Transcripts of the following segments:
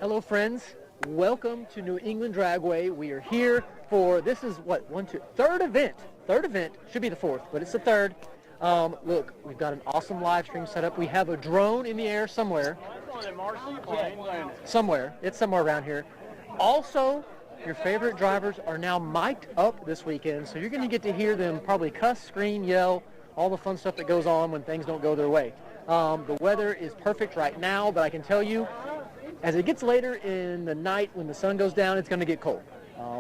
Hello, friends. Welcome to New England Dragway. We are here for, this is what, third event. Third event, should be the fourth, but it's the third. Look, we've got an awesome live stream set up. We have a drone in the air somewhere. Somewhere. It's somewhere around here. Also, your favorite drivers are now mic'd up this weekend, so you're going to get to hear them probably cuss, scream, yell, all the fun stuff that goes on when things don't go their way. The weather is perfect right now, but I can tell you, as it gets later in the night when the sun goes down, it's going to get cold.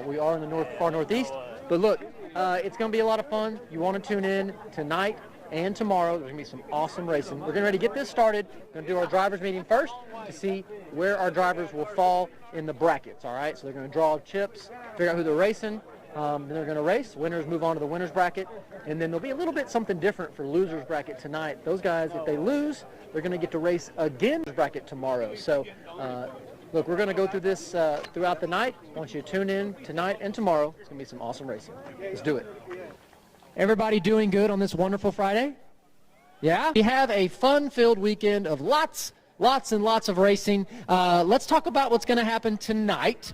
We are in the far northeast, but look, it's going to be a lot of fun. You want to tune in tonight and tomorrow. There's going to be some awesome racing. We're getting ready to get this started. We're going to do our drivers meeting first to see where our drivers will fall in the brackets, all right? So they're going to draw chips, figure out who they're racing. Then they're going to race. Winners move on to the winners bracket. And then there'll be a little bit something different for losers bracket tonight. Those guys, if they lose, they're going to get to race again bracket tomorrow. So, look, we're going to go through this throughout the night. I want you to tune in tonight and tomorrow. It's going to be some awesome racing. Let's do it. Everybody doing good on this wonderful Friday? Yeah? We have a fun-filled weekend of lots and lots of racing. Let's talk about what's going to happen tonight.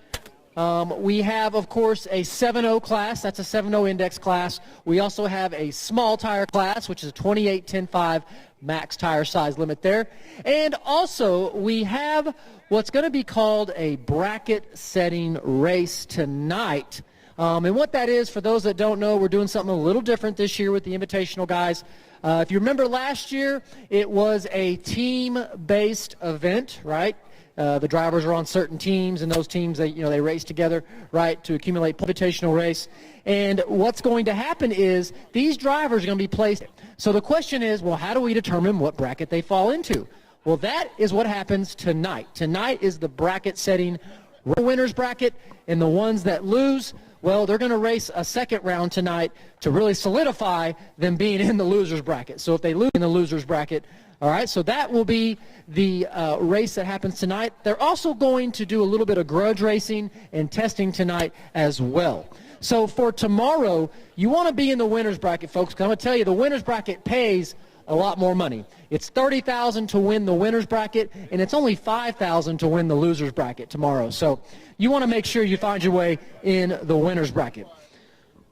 We have, of course, a 7.0 class. That's a 7.0 index class. We also have a small tire class, which is a 28-10.5 max tire size limit there. And also, we have what's going to be called a bracket setting race tonight. And what that is, for those that don't know, we're doing something a little different this year with the Invitational guys. If you remember last year, it was a team-based event, right? The drivers are on certain teams, and those teams, they race together, right, to accumulate invitational race. And what's going to happen is these drivers are going to be placed. So the question is, well, how do we determine what bracket they fall into? Well, that is what happens tonight. Tonight is the bracket setting winners bracket, and the ones that lose, well, they're going to race a second round tonight to really solidify them being in the losers bracket. So if they lose in the losers bracket, all right, so that will be the race that happens tonight. They're also going to do a little bit of grudge racing and testing tonight as well. So for tomorrow, you want to be in the winners bracket, folks, because I'm going to tell you the winners bracket pays a lot more money. It's $30,000 to win the winners bracket, and it's only $5,000 to win the losers bracket tomorrow. So you want to make sure you find your way in the winners bracket.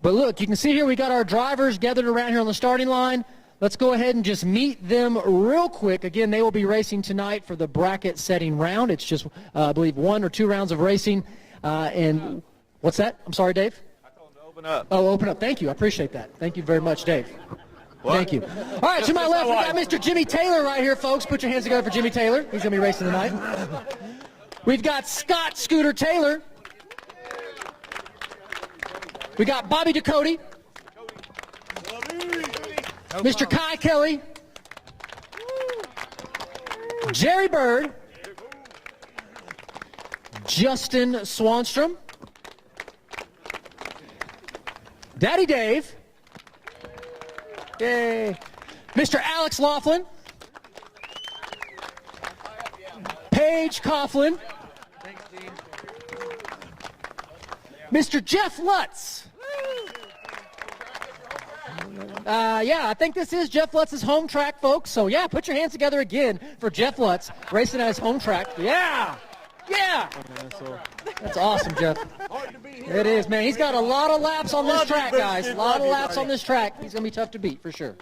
But look, you can see here we got our drivers gathered around here on the starting line. Let's go ahead and just meet them real quick. Again, they will be racing tonight for the bracket setting round. It's just, I believe, 1 or 2 rounds of racing. And what's that? I'm sorry, Dave? I told him to open up. Oh, open up. Thank you. I appreciate that. Thank you very much, Dave. What? Thank you. All right, to my left, we got Mr. Jimmy Taylor right here, folks. Put your hands together for Jimmy Taylor. He's going to be racing tonight. We've got Scott Scooter Taylor. We got Bobby Ducote. Mr. Kai Kelley. Jerry Bird. Justin Swanstrom. Daddy Dave. Yay. Mr. Alex Laughlin. Paige Coughlin. Mr. Jeff Lutz. Yeah, I think this is Jeff Lutz's home track, folks. So, yeah, put your hands together again for Jeff Lutz racing at his home track. Yeah. Yeah. That's awesome, Jeff. It is, man. He's got a lot of laps on this track, guys. A lot of laps on this track. He's going to be tough to beat for sure.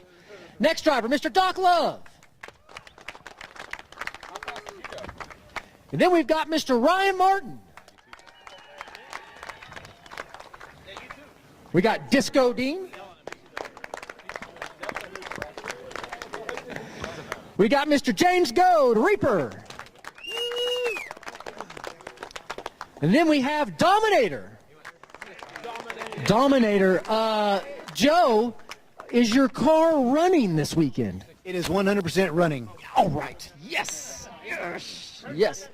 Next driver, Mr. Doc Love. And then we've got Mr. Ryan Martin. We got Disco Dean. We got Mr. James Goad, Reaper. And then we have Dominator. Dominator. Joe, is your car running this weekend? It is 100% running. All right. Yes. Yes. Yes.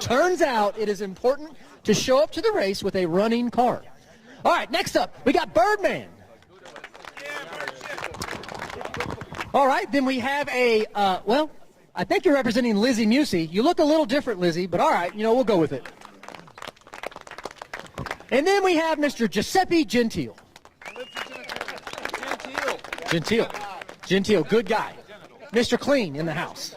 Turns out it is important to show up to the race with a running car. All right, next up, we got Birdman. All right, then we have a, well, I think you're representing Lizzy Musi. You look a little different, Lizzy, but all right, we'll go with it. And then we have Mr. Giuseppe Gentile. Gentile, good guy. Mr. Clean in the house.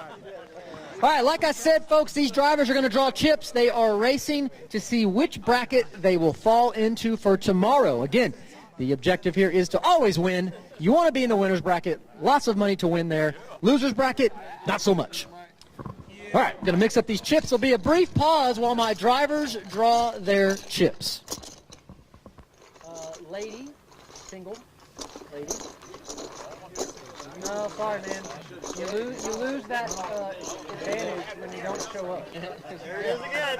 All right, like I said, folks, these drivers are going to draw chips. They are racing to see which bracket they will fall into for tomorrow. Again, the objective here is to always win. You want to be in the winner's bracket. Lots of money to win there. Loser's bracket, not so much. All right, going to mix up these chips. There'll be a brief pause while my drivers draw their chips. Lady, single, lady. No, sorry, man. You lose that advantage when you don't show up. There it is again.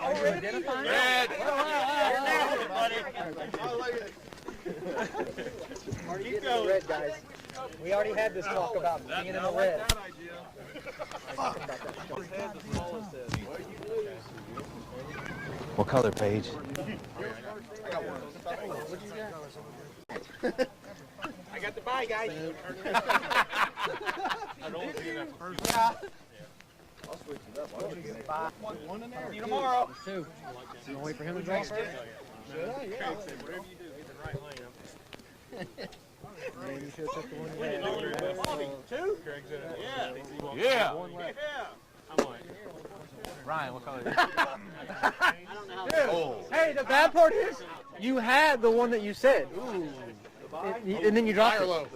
Are you identifying? Red. Keep going. Red, guys. We already had this talk about being in the red. What color, Paige? I got the bye, guys. I don't see that first. Yeah. I'll switch it up. One in there. See you tomorrow. Two. You wait for him to draw first? Should I? Yeah. Whatever you do, get the right lane. Maybe you should have took the one you had. Two? Yeah. Yeah. One left. I'm like, Ryan, what color is it? I don't know how Hey, the bad part is you had the one that you said. Ooh. And then you dropped it. All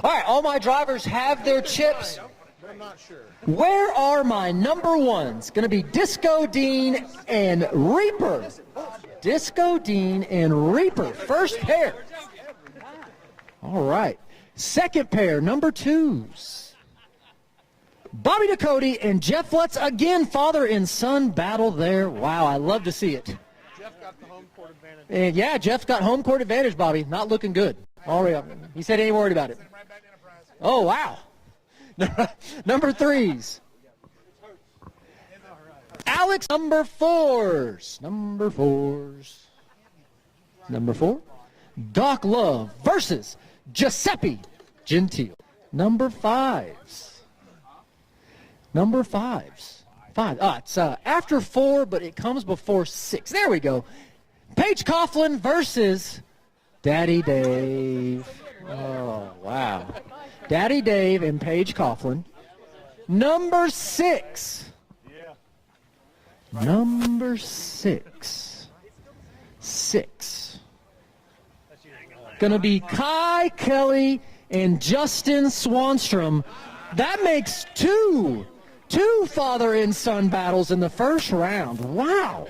right, all my drivers have their chips. I'm not sure. Where are my number ones? Going to be Disco Dean and Reaper. Disco Dean and Reaper, first pair. All right, second pair, number twos. Bobby Ducote and Jeff Lutz, again, father and son battle there. Wow, I love to see it. Jeff got the home court advantage. And yeah, Jeff's got home court advantage, Bobby. Not looking good. All right, he said he ain't worried about it. Oh, wow. Number threes. Alex, number fours. Number fours. Number four. Doc Love versus Giuseppe Gentile. Number fives. Number fives. Five. It's after four, but it comes before six. There we go. Paige Coughlin versus Daddy Dave. Oh, wow. Daddy Dave and Paige Coughlin. Number six. Number six. Six. Gonna be Kai Kelley and Justin Swanstrom. That makes two father and son battles in the first round. Wow.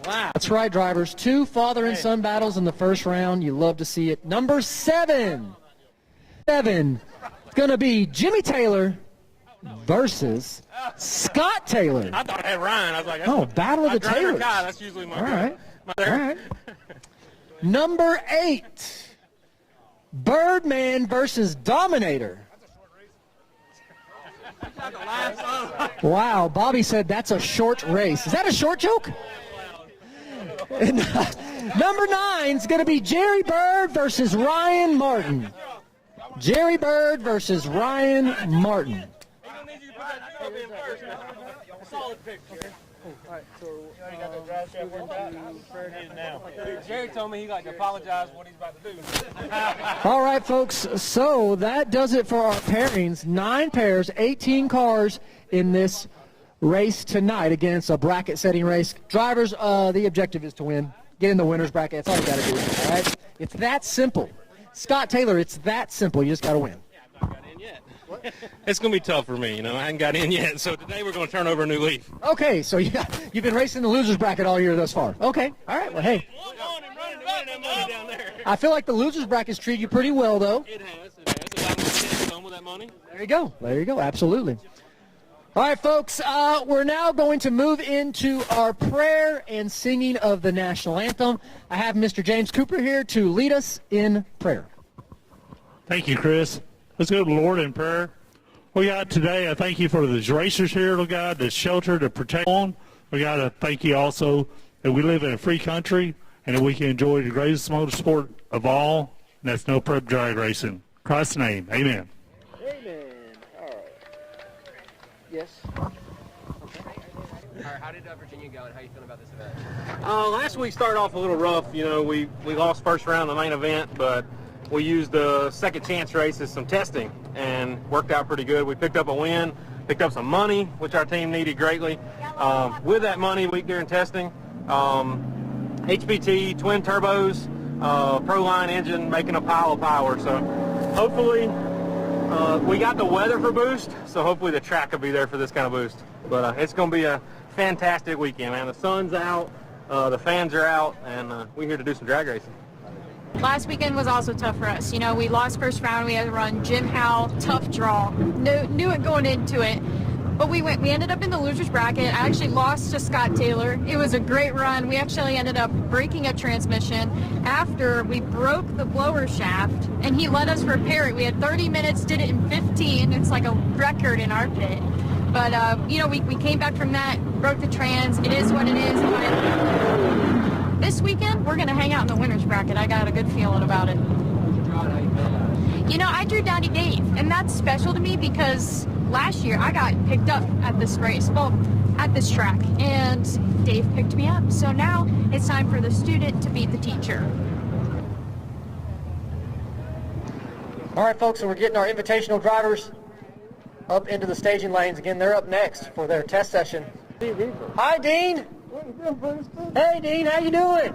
Wow. That's right, drivers. Two father and son battles in the first round. You love to see it. Number seven. It's going to be Jimmy Taylor versus Scott Taylor. I thought I had Ryan. I was like, oh, battle of the Taylors. Guy. That's usually my All guy. right. All right. Number 8. Birdman versus Dominator. Wow, Bobby said that's a short race. Is that a short joke? Number 9 is going to be Jerry Bird versus Ryan Martin. Jerry Bird versus Ryan Martin. Jerry told me he got to apologize for what he's about to do. All right, folks, so that does it for our pairings. 9 pairs, 18 cars in this race tonight. Again, it's a bracket setting race. Drivers, the objective is to win. Get in the winner's bracket. That's all you got to do. All right? It's that simple. Scott Taylor, it's that simple. You just got to win. It's going to be tough for me, you know. I haven't got in yet, so today we're going to turn over a new leaf. Okay, so you've been racing the loser's bracket all year thus far. Okay, all right, well, hey. I feel like the loser's bracket's treated you pretty well, though. It has. About to come with that money. There you go, absolutely. All right, folks, we're now going to move into our prayer and singing of the national anthem. I have Mr. James Cooper here to lead us in prayer. Thank you, Chris. Let's go to the Lord in prayer. Lord God, today I thank you for the racers here, Lord God, the shelter, the protection. Lord God, I thank you also that we live in a free country and that we can enjoy the greatest motorsport of all, and that's no prep drag racing. In Christ's name, amen. Amen. All right. Yes. All right, how did Virginia go, and how are you feeling about this event? Last week started off a little rough. You know, we lost first round in the main event, but we used the second chance race as some testing and worked out pretty good. We picked up a win, picked up some money, which our team needed greatly. With that money during testing, HPT, twin turbos, Proline engine, making a pile of power. So hopefully we got the weather for boost, so hopefully the track will be there for this kind of boost. But it's going to be a fantastic weekend, man. The sun's out, the fans are out, and we're here to do some drag racing. Last weekend was also tough for us. You know, we lost first round. We had to run Jim Howell, tough draw. Knew it going into it. But we ended up in the loser's bracket. I actually lost to Scott Taylor. It was a great run. We actually ended up breaking a transmission after we broke the blower shaft, and he let us repair it. We had 30 minutes, did it in 15. It's like a record in our pit. But, you know, we came back from that, broke the trans. It is what it is. But this weekend, we're going to hang out in the winner's bracket. I got a good feeling about it. You know, I drew Daddy Dave, and that's special to me because last year I got picked up at this race, well, at this track, and Dave picked me up. So now it's time for the student to beat the teacher. All right, folks, so we're getting our invitational drivers up into the staging lanes. Again, they're up next for their test session. Hi, Dean. Hey, Dean, how you doing?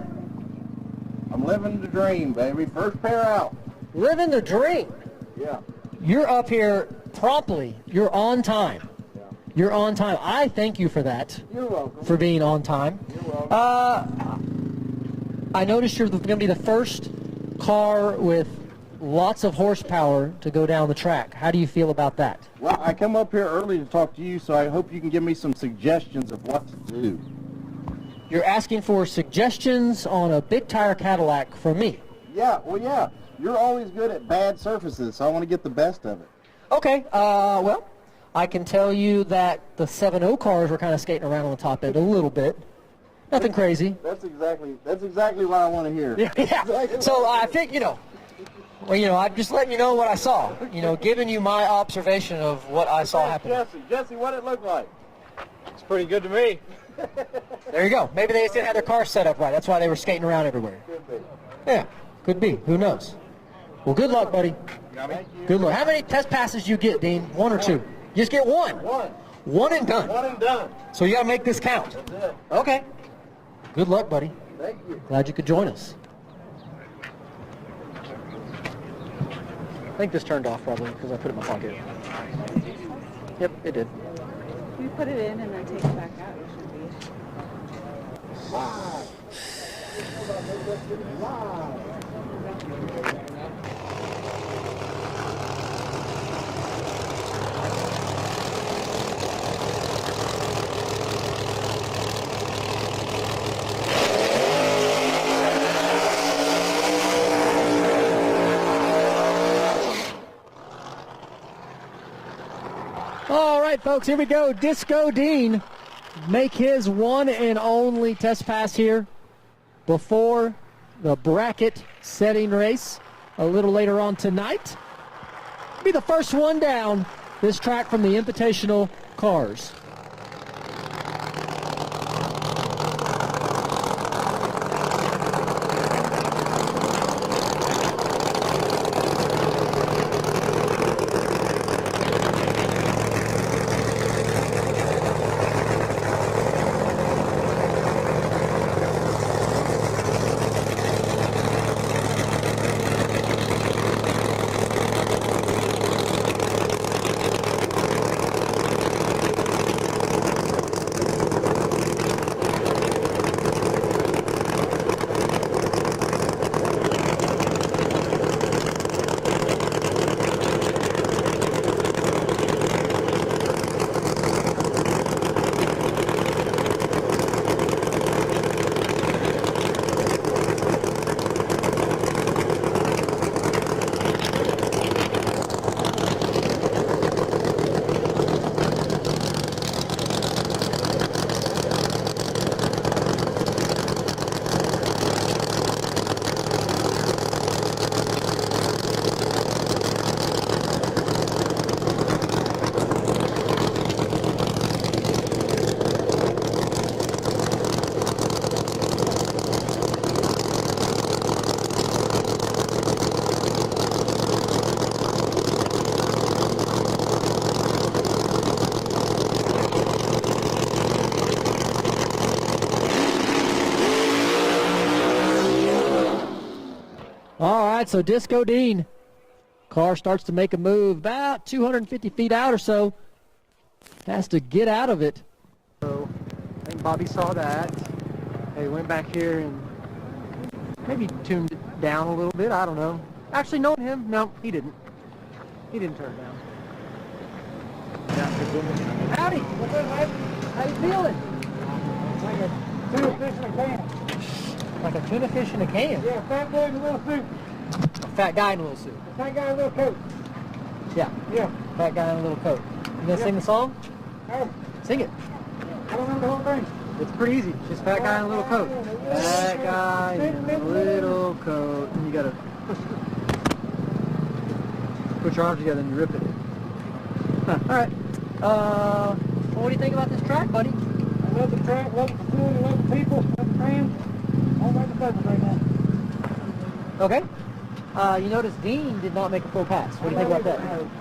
I'm living the dream, baby. First pair out. Living the dream. Yeah. You're up here promptly. You're on time. Yeah. You're on time. I thank you for that. You're welcome. For being on time. You're welcome. I noticed you're going to be the first car with lots of horsepower to go down the track. How do you feel about that? Well, I come up here early to talk to you, so I hope you can give me some suggestions of what to do. You're asking for suggestions on a big tire Cadillac from me. Yeah, well, yeah. You're always good at bad surfaces, so I want to get the best of it. Okay, well, I can tell you that the 7.0 cars were kind of skating around on the top end a little bit. Nothing crazy. That's exactly what I want to hear. Yeah. Exactly. So I think, I'm just letting you know what I saw. Giving you my observation of what I saw happen. Jesse, what it look like? It's pretty good to me. There you go. Maybe they just didn't have their car set up right. That's why they were skating around everywhere. Could be. Yeah, could be. Who knows? Well, good luck, buddy. Thank you. Good luck. How many test passes you get, Dean? One or two? You just get one? One. One and done. One and done. So you got to make this count. That's it. Okay. Good luck, buddy. Thank you. Glad you could join us. I think this turned off probably because I put it in my pocket. Yep, it did. You put it in and then take it back out. It should be. All right, folks, here we go. Disco Dean make his one and only test pass here before the bracket setting race a little later on tonight. Be the first one down this track from the Invitational cars. right, so Disco Dean. Car starts to make a move about 250 feet out or so. Has to get out of it. So I think Bobby saw that. He went back here and maybe tuned it down a little bit. I don't know. Actually, knowing him, no, he didn't. He didn't turn it down. Howdy. What's up, mate? How you feeling? Like a tuna fish in a can. Like a tuna fish in a can? Yeah, fat boy in a little suit. A fat guy in a little suit. Fat guy in a little coat. Yeah. Yeah. Fat guy in a little coat. You gonna sing the song? Oh, Sing it. I don't know the whole thing. It's pretty easy. Just fat guy in a little coat. Fat guy in a little coat. And you gotta put your arms together and you rip it. Huh. All right. Well, what do you think about this track, buddy? I love the track, love the facility, love the people, love the fans. All about the business right now. Okay. You notice Dean did not make a full pass. What do you think about that?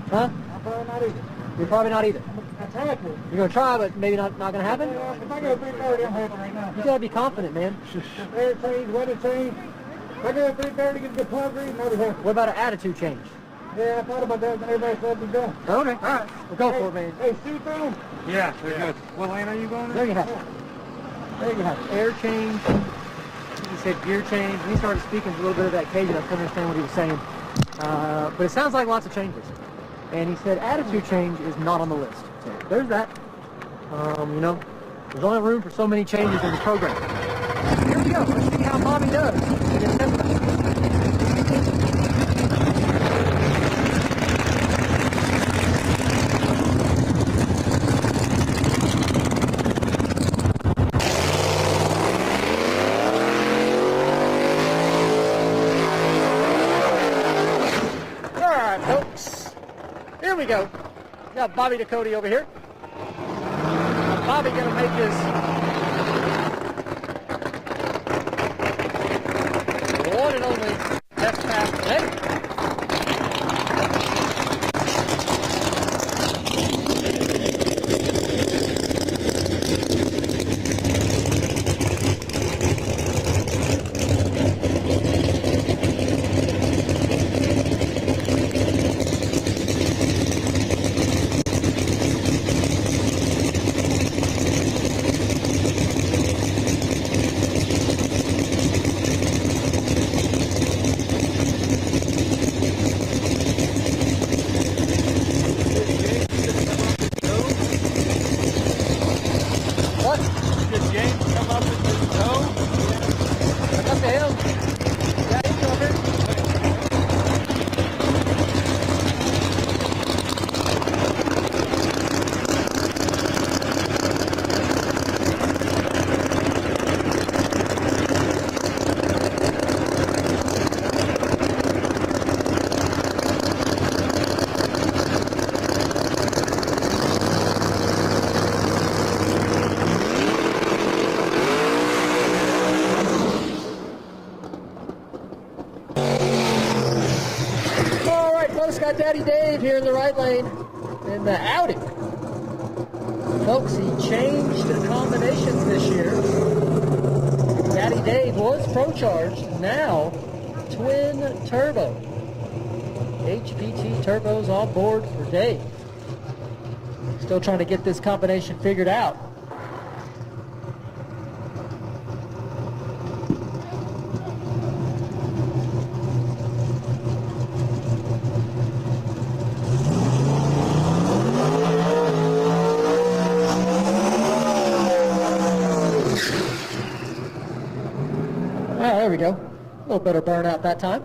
Huh? I'm probably not either. You're probably not either. I tried to. You're gonna try, but maybe not gonna happen. If I go 330, I'm happy right now. You gotta be confident, man. Air change, weather change. If I go 330, get the plug read, I'll be happy. What about an attitude change? Yeah, I thought about that, but everybody said we're done. Okay. All right. We'll go for it, man. Hey, suits on? Yeah, they're good. What lane are you going in? There you have it. There you have it. Air change. He said gear change. When he started speaking a little bit of that Cajun, I couldn't understand what he was saying. But it sounds like lots of changes. And he said attitude change is not on the list. So there's that. You know, there's only room for so many changes in the program. Here we go. Let's see how Bobby does. Here we go. Got Bobby Ducote over here. Bobby gonna make his one and only test pass today. Got Daddy Dave here in the right lane in the Audi. Folks, he changed the combinations this year. Daddy Dave was Pro Charged, now twin turbo. HPT turbos on board for Dave. Still trying to get this combination figured out. There we go. A little better burnout that time.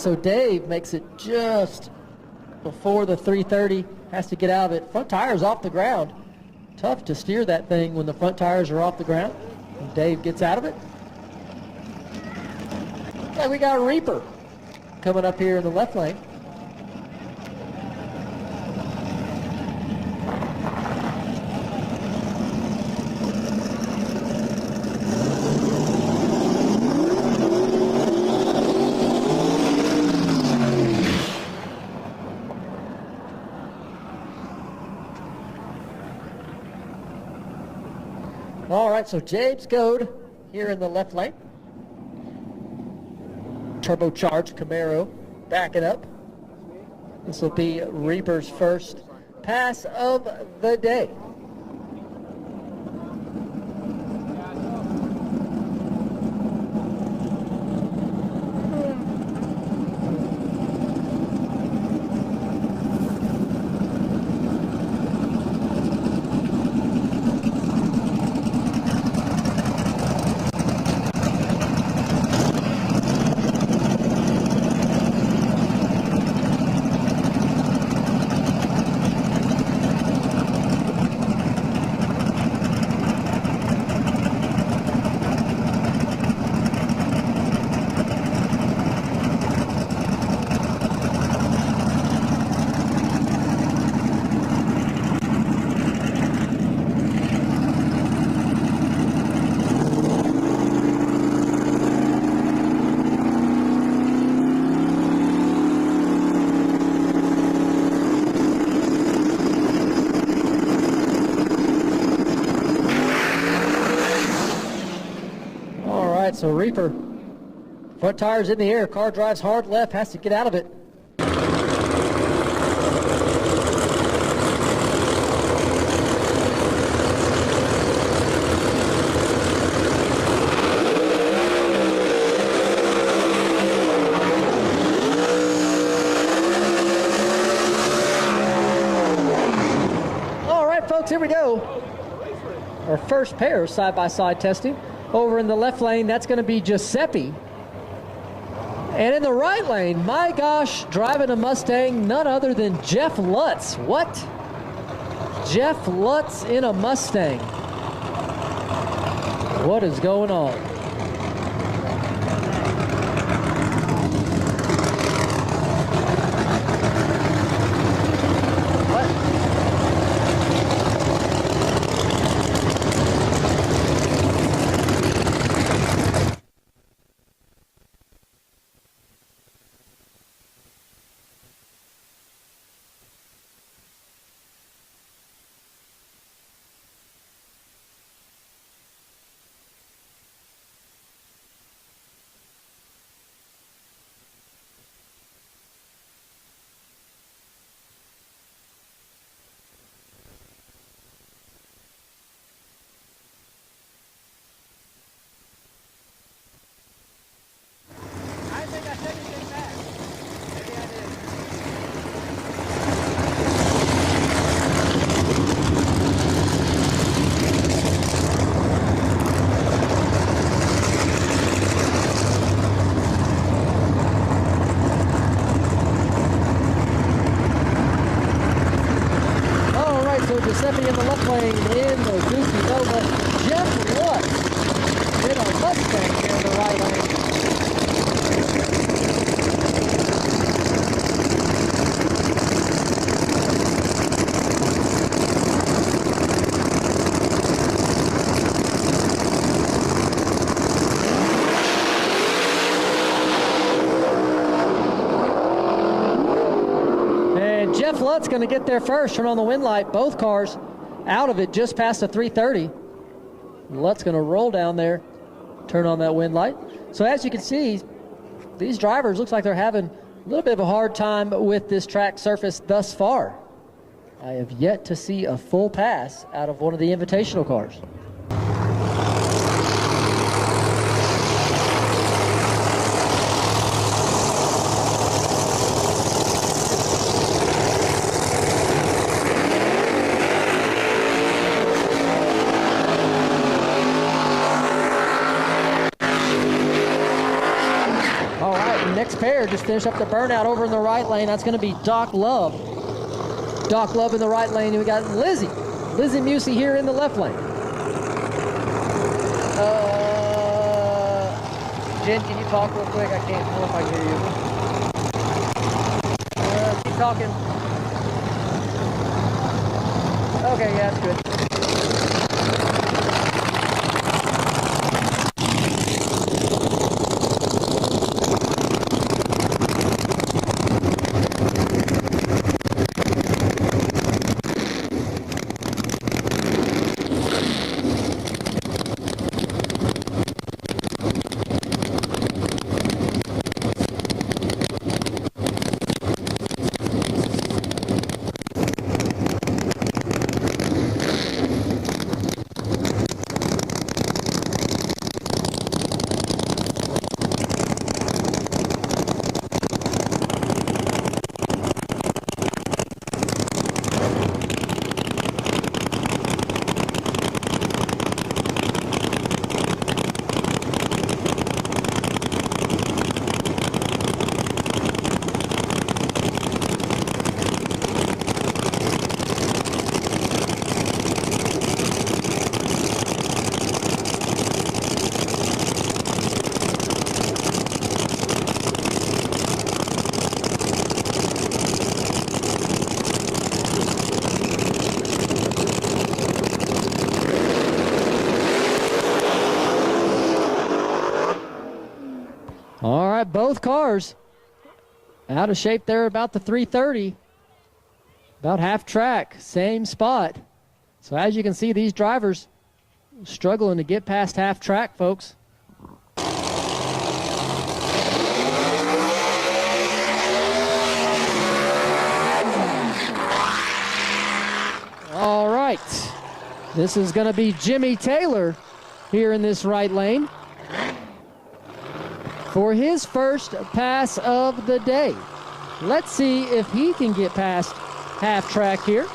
so Dave makes it just before the 330, has to get out of it. Front tire's off the ground. Tough to steer that thing when the front tires are off the ground. And Dave gets out of it. And we got Reaper coming up here in the left lane. All right, so James Goad here in the left lane. Turbocharged Camaro backing up. This will be Reaper's first pass of the day. So Reaper, front tire's in the air, car drives hard left, has to get out of it. All right, folks, here we go. Our first pair of side-by-side testing. Over in the left lane, that's going to be Giuseppe. And in the right lane, my gosh, driving a Mustang, none other than Jeff Lutz. What? Jeff Lutz in a Mustang. What is going on? Giuseppe in the left lane in the Goofy Nova. Jeff Lutz in a Mustang here in the right lane. Jeff Lutz going to get there first, turn on the wind light. Both cars out of it just past the 330. Lutz going to roll down there, turn on that wind light. So as you can see, these drivers looks like they're having a little bit of a hard time with this track surface thus far. I have yet to see a full pass out of one of the invitational cars. pair just finished up the burnout over in the right lane. That's going to be Doc Love. Doc Love in the right lane. And we got Lizzy Musi here in the left lane. Jen, can you talk real quick? I can't know if I can hear you. Keep talking. Okay, yeah, that's good. All right, both cars out of shape there about the 330. About half track, same spot. So as you can see, these drivers struggling to get past half track, folks. All right, this is going to be Jimmy Taylor here in this right lane for his first pass of the day. Let's see if he can get past half track here.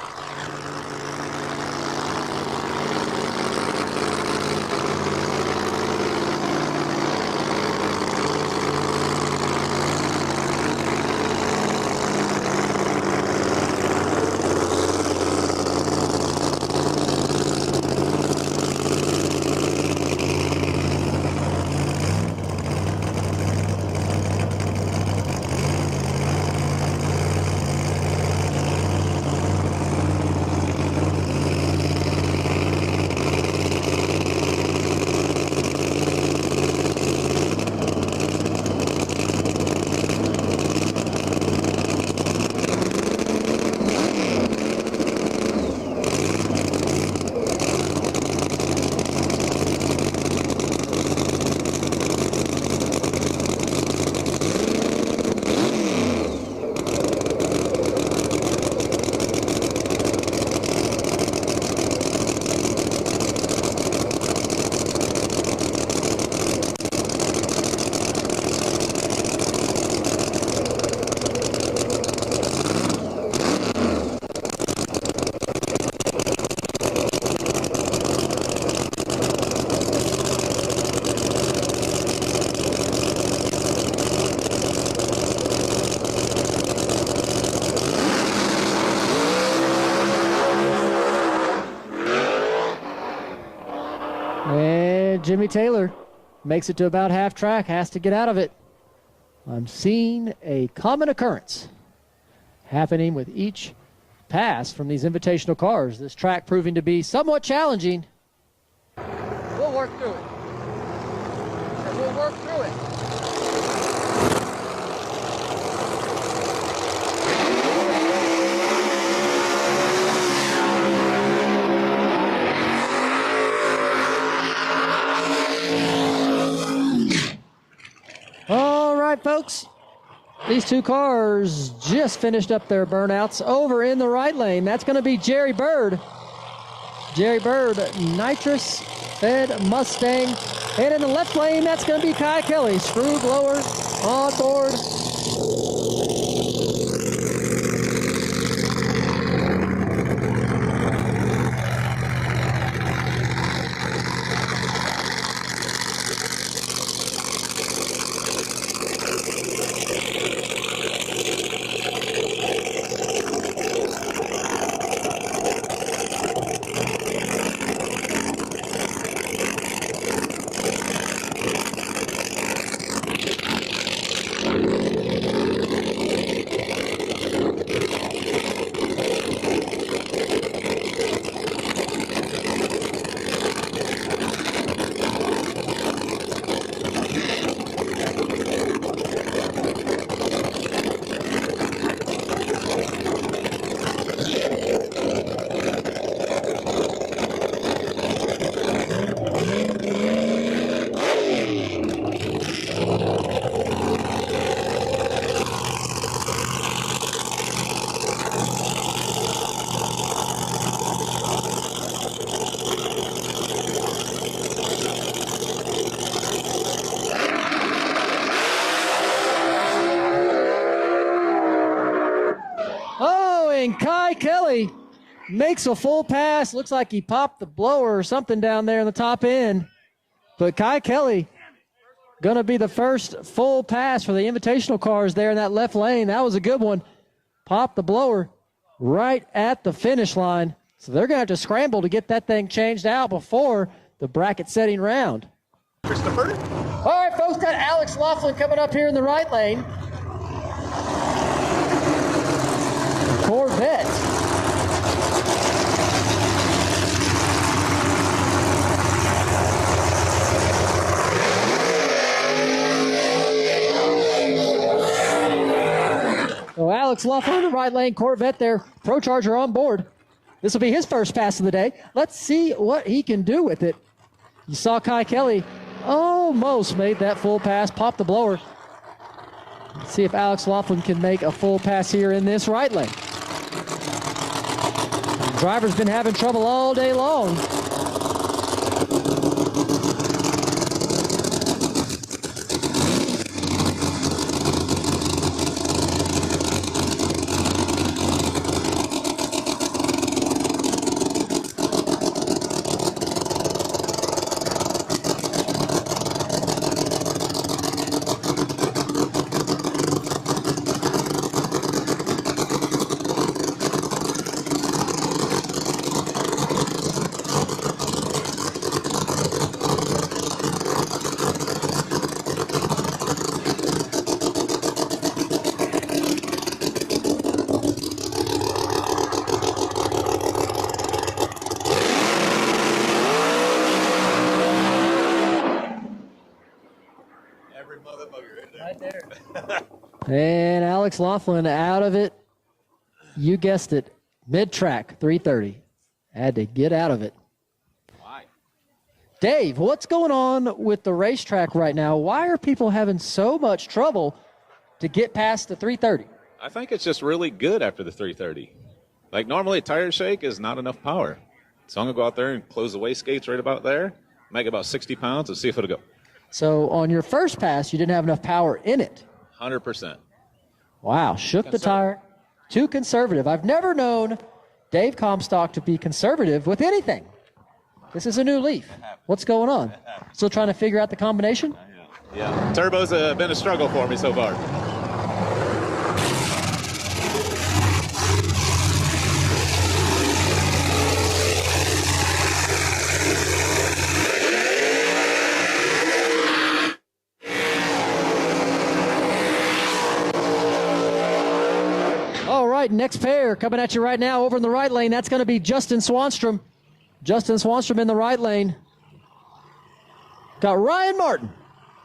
Jimmy Taylor makes it to about half track, has to get out of it. I'm seeing a common occurrence happening with each pass from these invitational cars. This track proving to be somewhat challenging. We'll work through it. We'll work through it. All right, folks. These two cars just finished up their burnouts over in the right lane. That's going to be Jerry Bird. Jerry Bird, nitrous fed Mustang. And in the left lane, that's going to be Kai Kelley. Screw blower on board. Kelley makes a full pass. Looks like he popped the blower or something down there in the top end. But Kelley going to be the first full pass for the Invitational cars there in that left lane. That was a good one. Popped the blower right at the finish line. So they're going to have to scramble to get that thing changed out before the bracket setting round. Christopher? All right, folks, got Alex Laughlin coming up here in the right lane. Corvette. So Alex Laughlin in the right lane, Corvette there, Pro Charger on board. This will be his first pass of the day. Let's see what he can do with it. You saw Kelley almost made that full pass, popped the blower. Let's see if Alex Laughlin can make a full pass here in this right lane. The driver's been having trouble all day long. And Alex Laughlin out of it. You guessed it. Mid-track, 330. Had to get out of it. Why? Dave, what's going on with the racetrack right now? Why are people having so much trouble to get past the 330? I think it's just really good after the 330. Like normally a tire shake is not enough power. So I'm going to go out there and close the waste gates right about there, make about 60 pounds and see if it'll go. So on your first pass, you didn't have enough power in it. 100%. Wow, shook the tire. Too conservative. I've never known Dave Comstock to be conservative with anything. This is a new leaf. What's going on? Still trying to figure out the combination? Yeah, turbo's been a struggle for me so far. All right, next pair coming at you right now over in the right lane. That's going to be Justin Swanstrom. Justin Swanstrom in the right lane. Got Ryan Martin.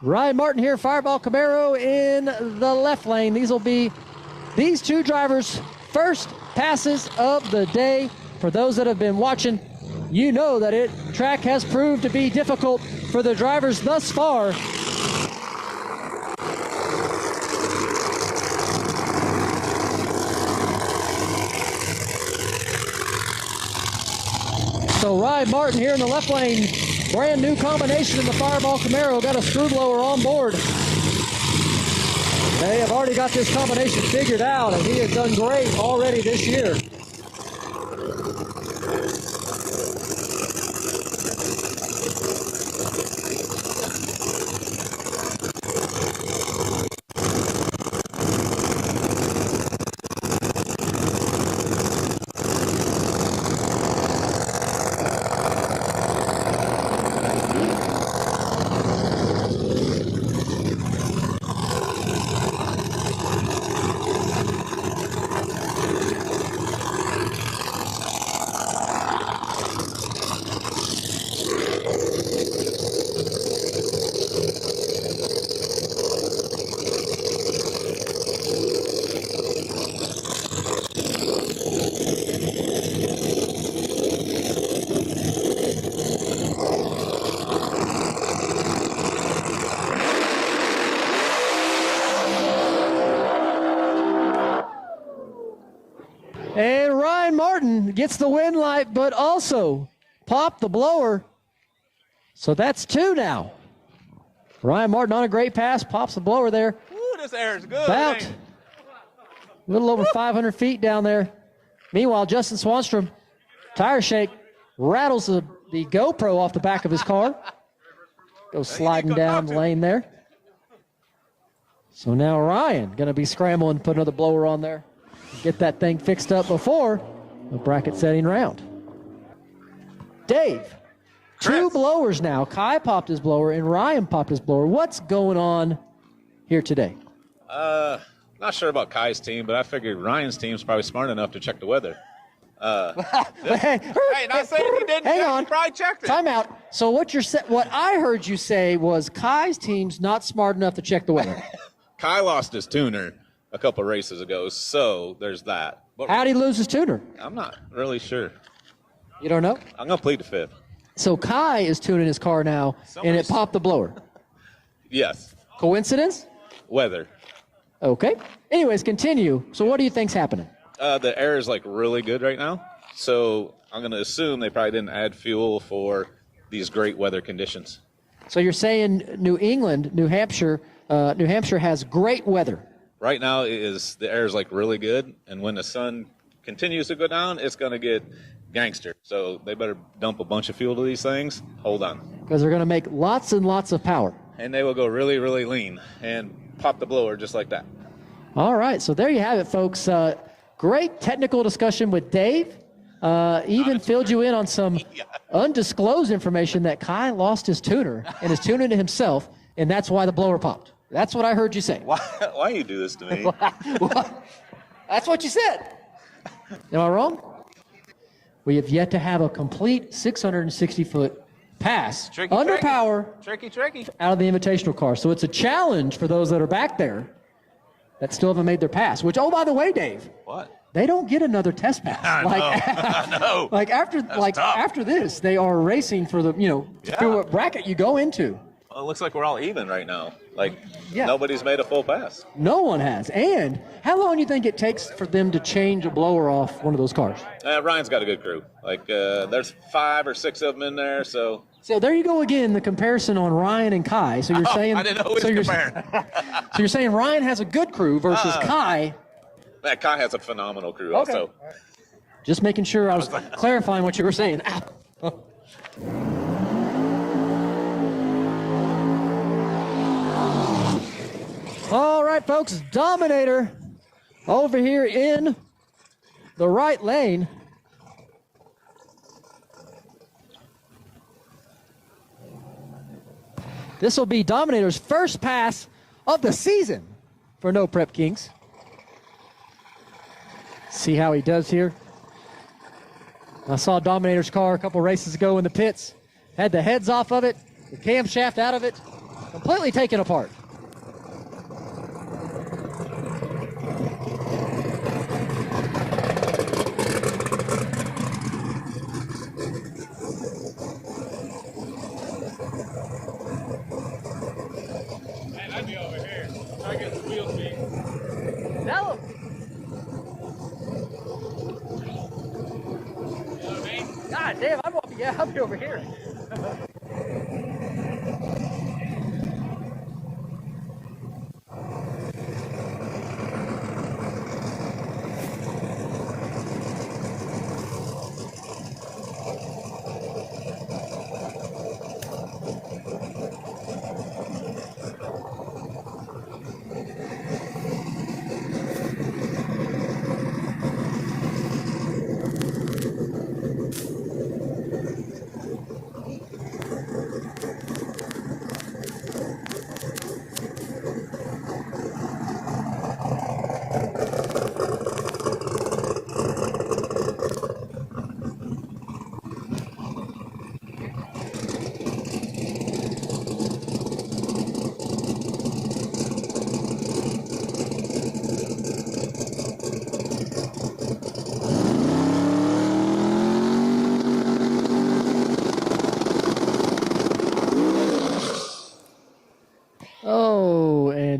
Ryan Martin here, Fireball Camaro in the left lane. These will be these two drivers' first passes of the day. For those that have been watching, you know that track has proved to be difficult for the drivers thus far. So Ryan Martin here in the left lane, brand new combination in the Fireball Camaro, got a screw blower on board. They have already got this combination figured out, and he has done great already this year. And Ryan Martin gets the win light, but also popped the blower. So that's two now. Ryan Martin on a great pass, pops the blower there. Ooh, this air is good. About a little over 500 feet down there. Meanwhile, Justin Swanstrom, tire shake, rattles the GoPro off the back of his car. Goes sliding down the lane there. So now Ryan going to be scrambling to put another blower on there. Get that thing fixed up before the bracket setting round. Dave, two blowers now. Kai popped his blower and Ryan popped his blower. What's going on here today? Not sure about Kai's team, but I figured Ryan's team's probably smart enough to check the weather. Hey, not saying he didn't. Hang check, on. He probably checked it. Time out. So what I heard you say was Kai's team's not smart enough to check the weather. Kai lost his tuner a couple races ago, so there's that. But How'd he lose his tuner? I'm not really sure. You don't know? I'm going to plead the fifth. So Kai is tuning his car now, and it popped the blower. Yes. Coincidence? Weather. Okay. Anyways, continue. So what do you think's happening? The air is like really good right now, so I'm going to assume they probably didn't add fuel for these great weather conditions. So you're saying New England, New Hampshire has great weather. Right now the air is like really good, and when the sun continues to go down, it's going to get gangster. So they better dump a bunch of fuel to these things. Hold on. Because they're going to make lots and lots of power. And they will go really, really lean and pop the blower just like that. All right, so there you have it, folks. Great technical discussion with Dave. Even filled you in on some undisclosed information that Kai lost his tuner and is tuning to himself, and that's why the blower popped. That's what I heard you say. Why you do this to me? That's what you said. Am I wrong? We have yet to have a complete 660-foot pass under power Tricky. out of the invitational car. So it's a challenge for those that are back there that still haven't made their pass. Which, oh, by the way, Dave. What? They don't get another test pass. I know. After this, they are racing for what bracket you go into. Well, it looks like we're all even right now. Nobody's made a full pass. No one has. And how long do you think it takes for them to change a blower off one of those cars? Ryan's got a good crew. There's 5 or 6 of them in there, so. So there you go again, the comparison on Ryan and Kai. So you're saying I didn't know who was comparing. So you're saying Ryan has a good crew versus Kai. Kai has a phenomenal crew also. Just making sure I was clarifying what you were saying. All right, folks, Dominator over here in the right lane. This will be Dominator's first pass of the season for No Prep Kings. See how he does here. I saw Dominator's car a couple races ago in the pits. Had the heads off of it, the camshaft out of it, completely taken apart. I'd be over here. Try to get the wheel speed. Tell him. You know what I mean? God damn, I'll be over here.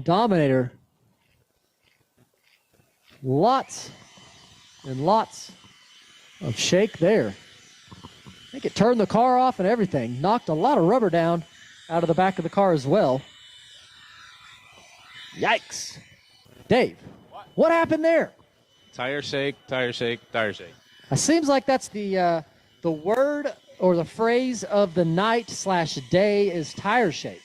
Dominator. Lots and lots of shake there. I think it turned the car off and everything. Knocked a lot of rubber down out of the back of the car as well. Yikes. Dave, what happened there? Tire shake, tire shake, tire shake. It seems like that's the word or the phrase of the night/day is tire shake.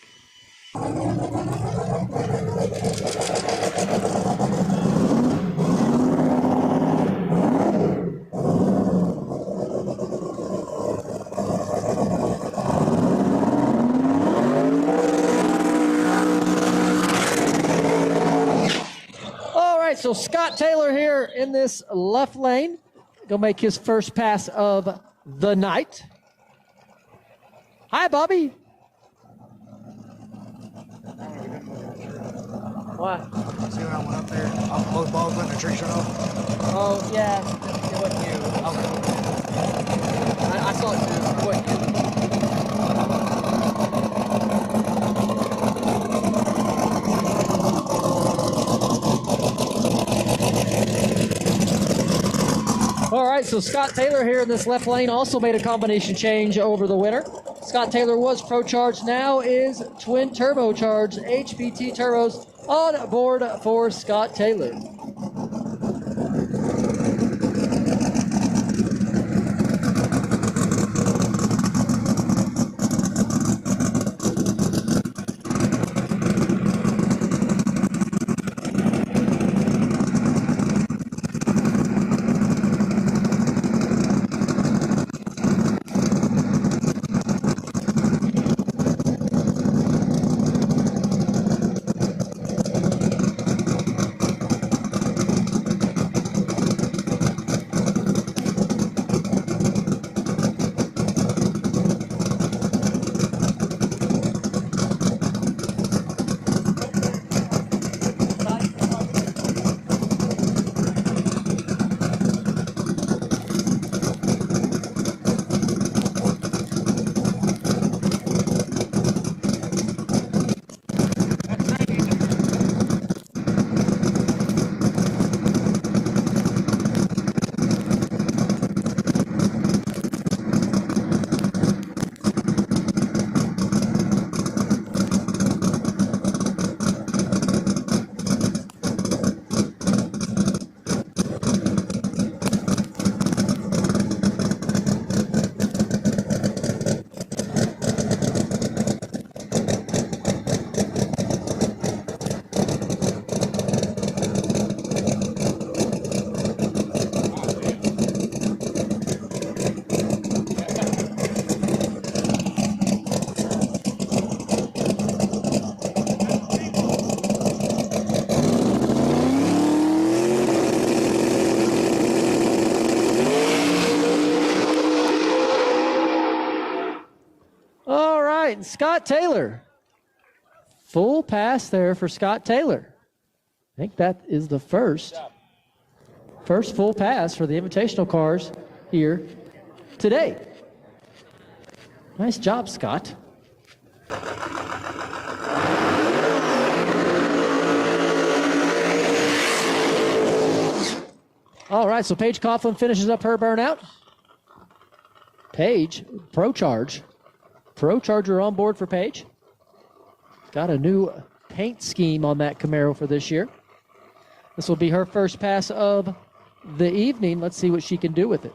So Scott Taylor here in this left lane. Gonna make his first pass of the night. Hi, Bobby. What? See when I went up there? Both balls went in the tree shut off? Oh, yeah. It wasn't you. Okay. I saw it too. It wasn't you. All right, so Scott Taylor here in this left lane also made a combination change over the winter. Scott Taylor was Pro Charged, now is twin turbocharged HPT turbos on board for Scott Taylor. Scott Taylor. Full pass there for Scott Taylor. I think that is the first full pass for the Invitational cars here today. Nice job, Scott. All right, so Paige Coughlin finishes up her burnout. Paige, Pro Charger on board for Paige. Got a new paint scheme on that Camaro for this year. This will be her first pass of the evening. Let's see what she can do with it.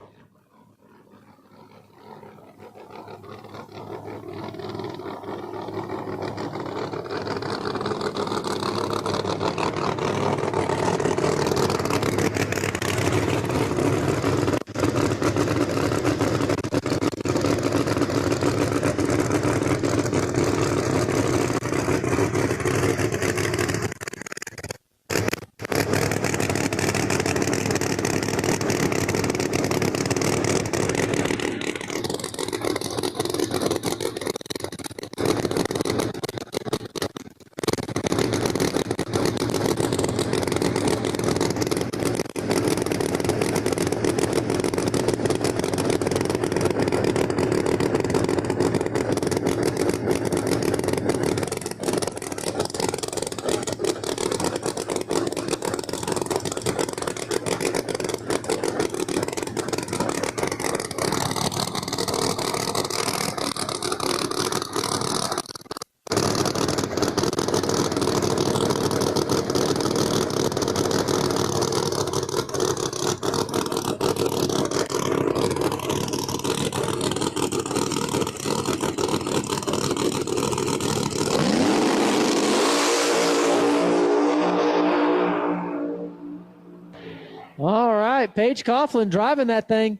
right, Paige Coughlin driving that thing.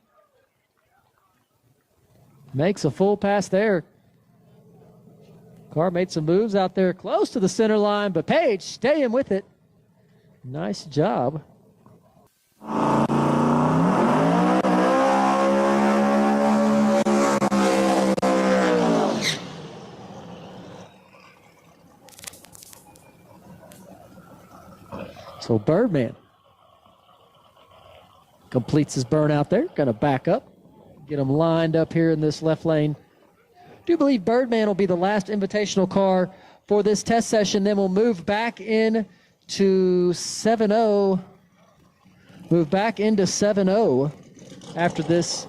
Makes a full pass there. Car made some moves out there close to the center line, but Paige staying with it. Nice job. So Birdman completes his burn out there. Going to back up, get him lined up here in this left lane. Do believe Birdman will be the last invitational car for this test session. Then we'll move back in to 7-0. Move back into 7-0 after this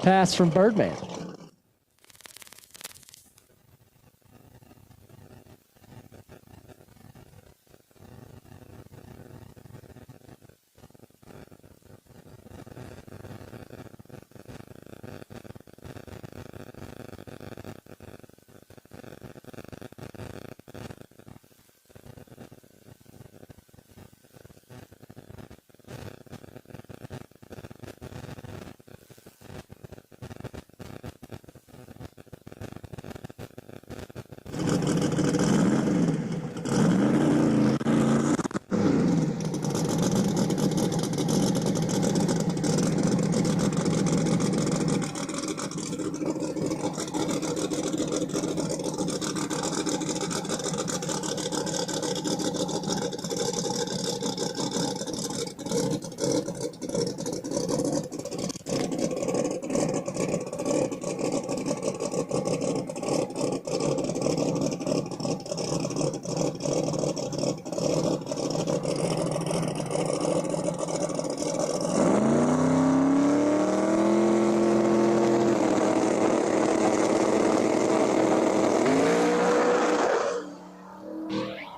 pass from Birdman.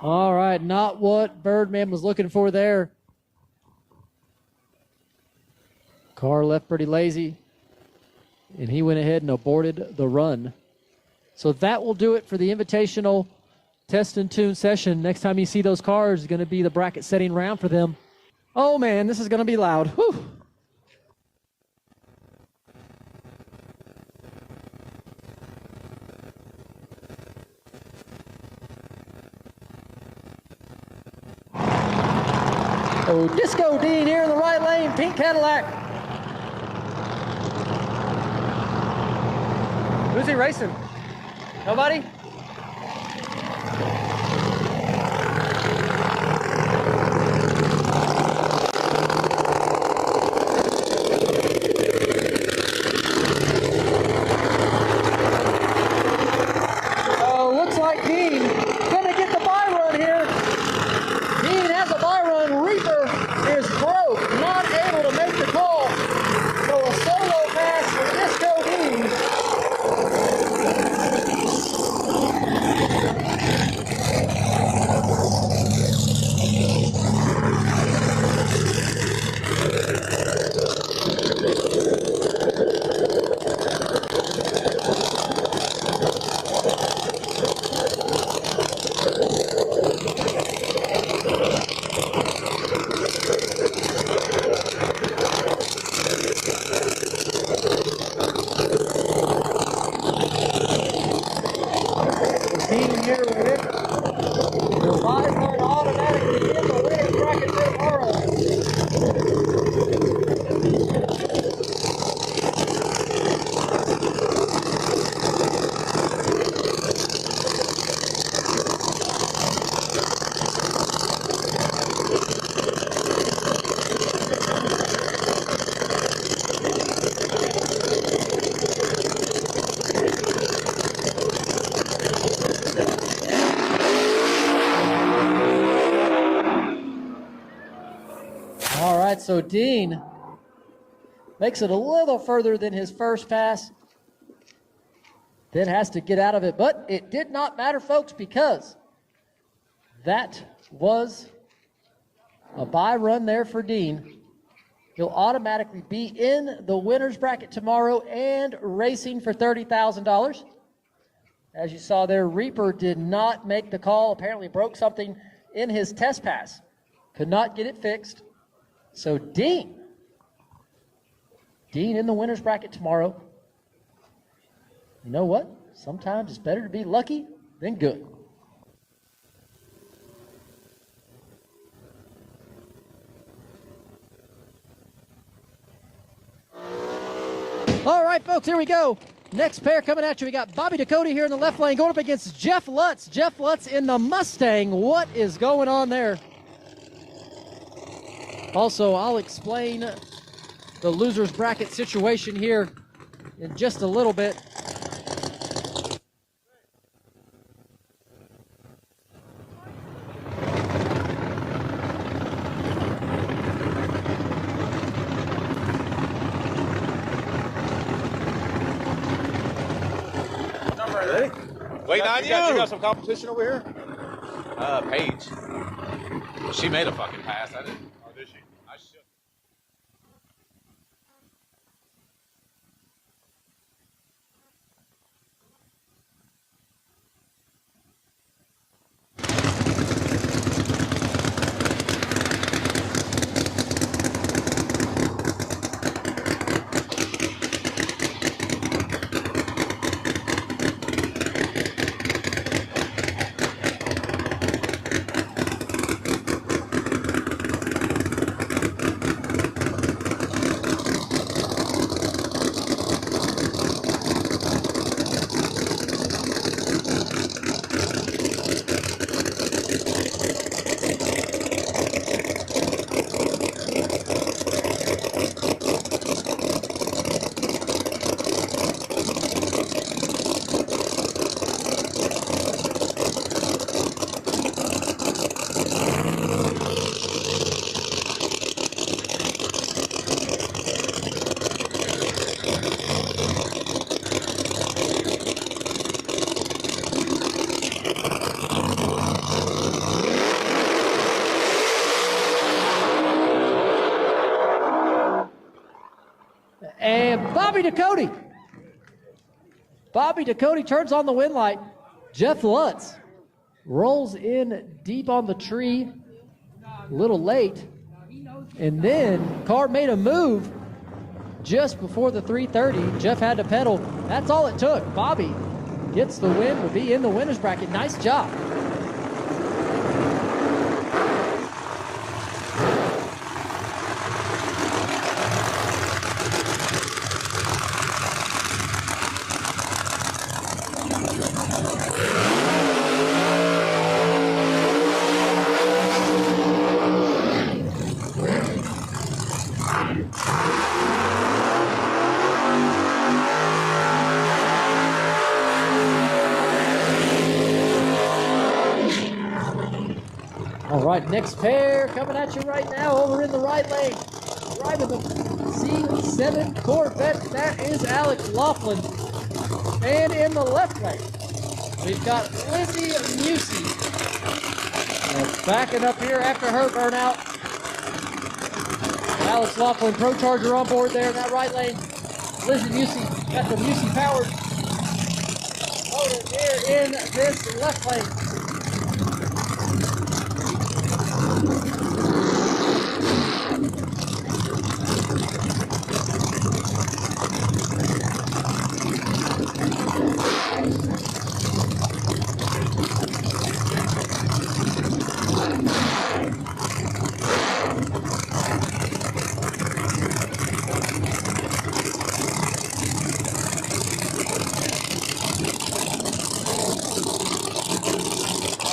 All right, not what Birdman was looking for there. Car left pretty lazy, and he went ahead and aborted the run. So that will do it for the Invitational Test and Tune session. Next time you see those cars, is going to be the bracket setting round for them. Oh, man, this is going to be loud. Whew. Oh, Disco Dean here in the right lane, pink Cadillac. Who's he racing? Nobody? Oh, looks like Dean gonna get the buy run here. Dean has a buy run. Reaper is broke, not able to make the call. So a solo pass for Disco Dean. So Dean makes it a little further than his first pass, then has to get out of it. But it did not matter, folks, because that was a buy run there for Dean. He'll automatically be in the winner's bracket tomorrow and racing for $30,000. As you saw there, Reaper did not make the call, apparently broke something in his test pass. Could not get it fixed. So Dean Dean in the winner's bracket tomorrow. You know what? Sometimes it's better to be lucky than good. All right, folks, here we go. Next pair coming at you. We got Bobby Ducote here in the left lane going up against Jeff Lutz. Jeff Lutz in the Mustang. What is going on there? Also, I'll explain the loser's bracket situation here in just a little bit. Waiting on you. You got some competition over here? Paige. She made a fucking pass. I didn't. Oh, did she? I should. Bobby Ducote. Bobby Ducote turns on the win light. Jeff Lutz rolls in deep on the tree, a little late. And then car made a move just before the 330. Jeff had to pedal. That's all it took. Bobby gets the win, will be in the winner's bracket. Nice job. Next pair coming at you right now over in the right lane. Driving the C7 Corvette, that is Alex Laughlin. And in the left lane, we've got Lizzy Musi. Backing up here after her burnout. Alex Laughlin, Pro Charger on board there in that right lane. Lizzy Musi got the Musi powered motor here in this left lane.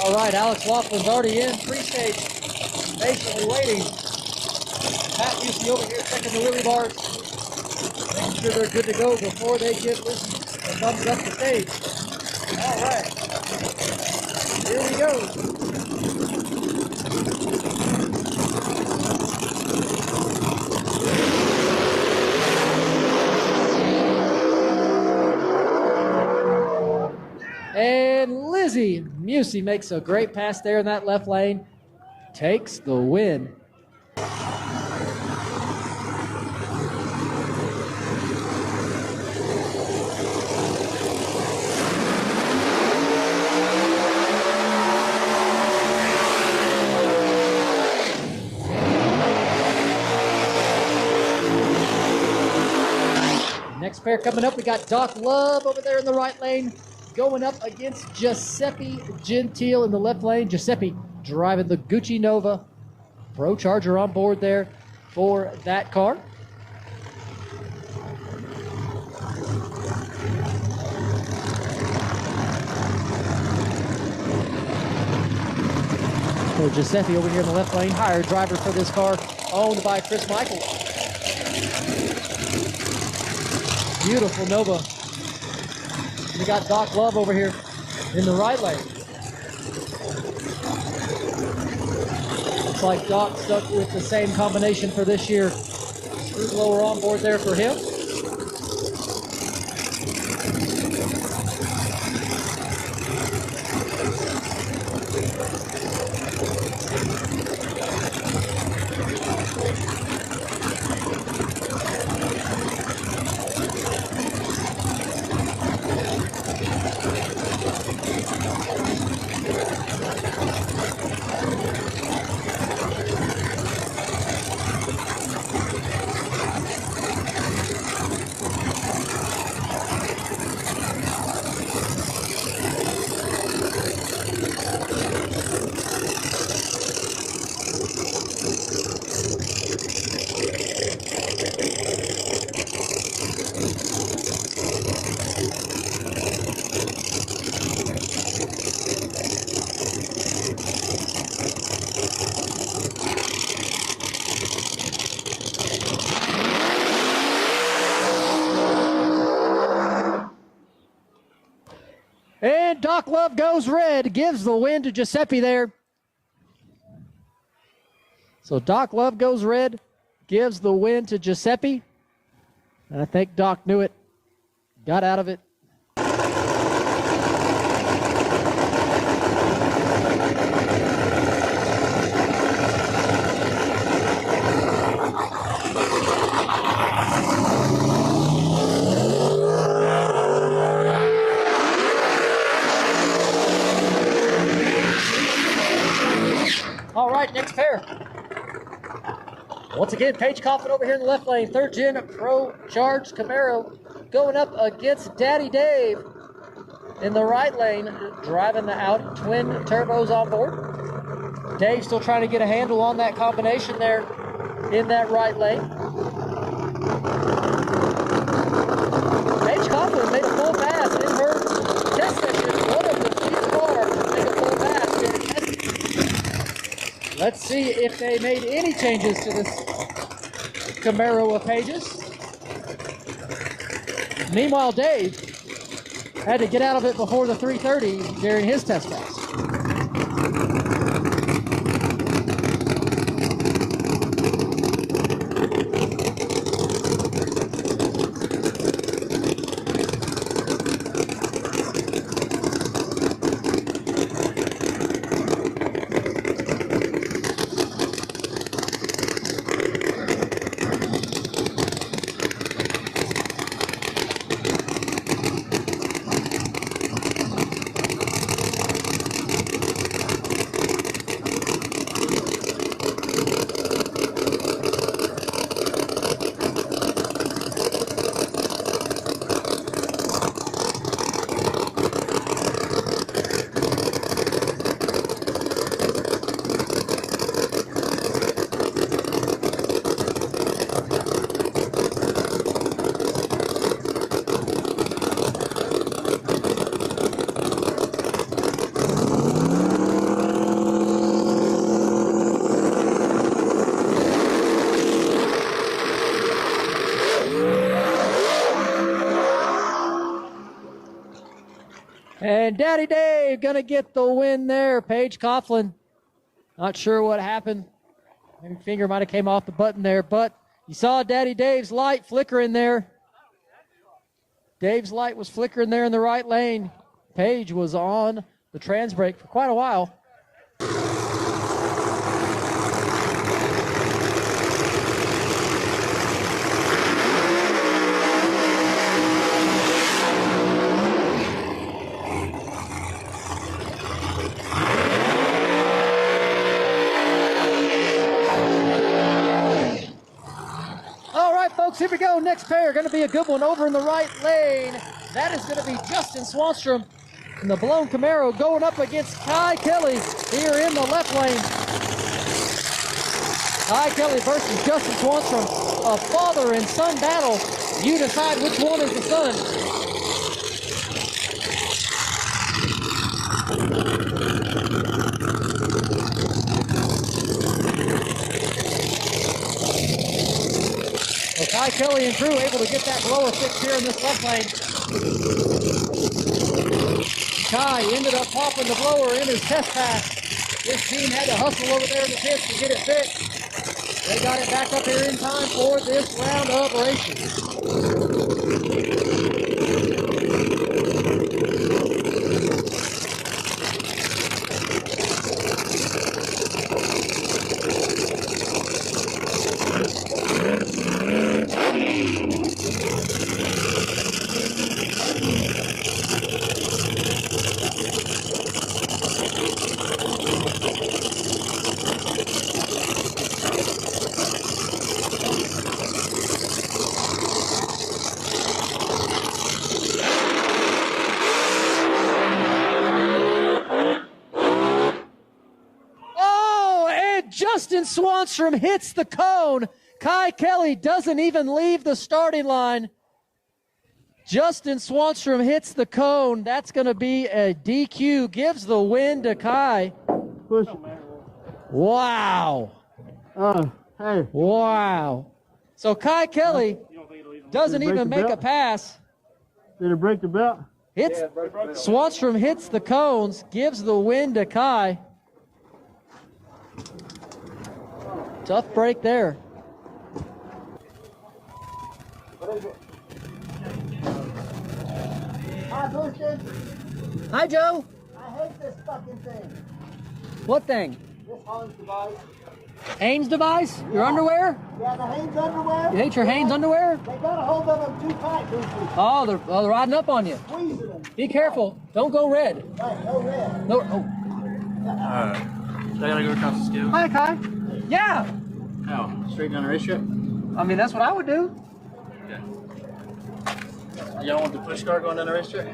All right, Alex Laughlin's already in pre-stage, patiently waiting. Pat Musi over here checking the wheelie bars, making sure they're good to go before they give Lizzy a thumbs up the stage. All right, here we go. And Lizzy Musi makes a great pass there in that left lane, takes the win. pair coming up, we got Doc Love over there in the right lane, going up against Giuseppe Gentile in the left lane. Giuseppe driving the Gucci Nova. Pro Charger on board there for that car. So Giuseppe over here in the left lane, hired driver for this car, owned by Chris Michael. Beautiful Nova. We got Doc Love over here in the right lane. Looks like Doc stuck with the same combination for this year. Screw blower on board there for him. And Doc Love goes red, gives the win to Giuseppe there. So Doc Love goes red, gives the win to Giuseppe. And I think Doc knew it, got out of it. All right, next pair. Once again, Paige Coughlin over here in the left lane. Third gen Pro Charge Camaro going up against Daddy Dave in the right lane, driving the Audi. Twin turbos on board. Dave still trying to get a handle on that combination there in that right lane. Paige Coughlin made a full pass in her test session. One of the few cars made a full pass in testing. Let's see if they made any changes to this Camaro of Paige's. Meanwhile, Dave had to get out of it before the 330 during his test pass. And Daddy Dave gonna get the win there. Paige Coughlin, not sure what happened. Maybe finger might have came off the button there, but you saw Daddy Dave's light flickering there. Dave's light was flickering there in the right lane. Paige was on the trans brake for quite a while. folks, here we go. Next pair, going to be a good one over in the right lane. That is going to be Justin Swanstrom in the blown Camaro going up against Kai Kelley here in the left lane. Kai Kelley versus Justin Swanstrom. A father and son battle. You decide which one is the son. Well, Kai Kelley and crew able to get that blower fixed here in this left lane. Kai ended up popping the blower in his test pass. This team had to hustle over there in the pits to get it fixed. They got it back up here in time for this round of racing. Justin Swanstrom hits the cone. Kai Kelley doesn't even leave the starting line. Justin Swanstrom hits the cone. That's going to be a DQ. Gives the win to Kai. Push. Wow. Hey. Wow. So Kai Kelley doesn't even make a pass. Did it break the belt? Swanstrom hits the cones, gives the win to Kai. Tough break there. Hi, Boosted. Hi, Joe. I hate this fucking thing. What thing? This Hanes device. Hanes device? Your underwear? Yeah, the Hanes underwear. You hate your Hanes underwear? They got a hold of them too tight, Boosted. Oh, they're riding up on you. Squeezing them. Be careful. Don't go red. Right, no red. No. Oh. I gotta go across the scale. Hi, Kai. Yeah. How? Straight down the racetrack? I mean, that's what I would do. Y'all want the push car going down the racetrack?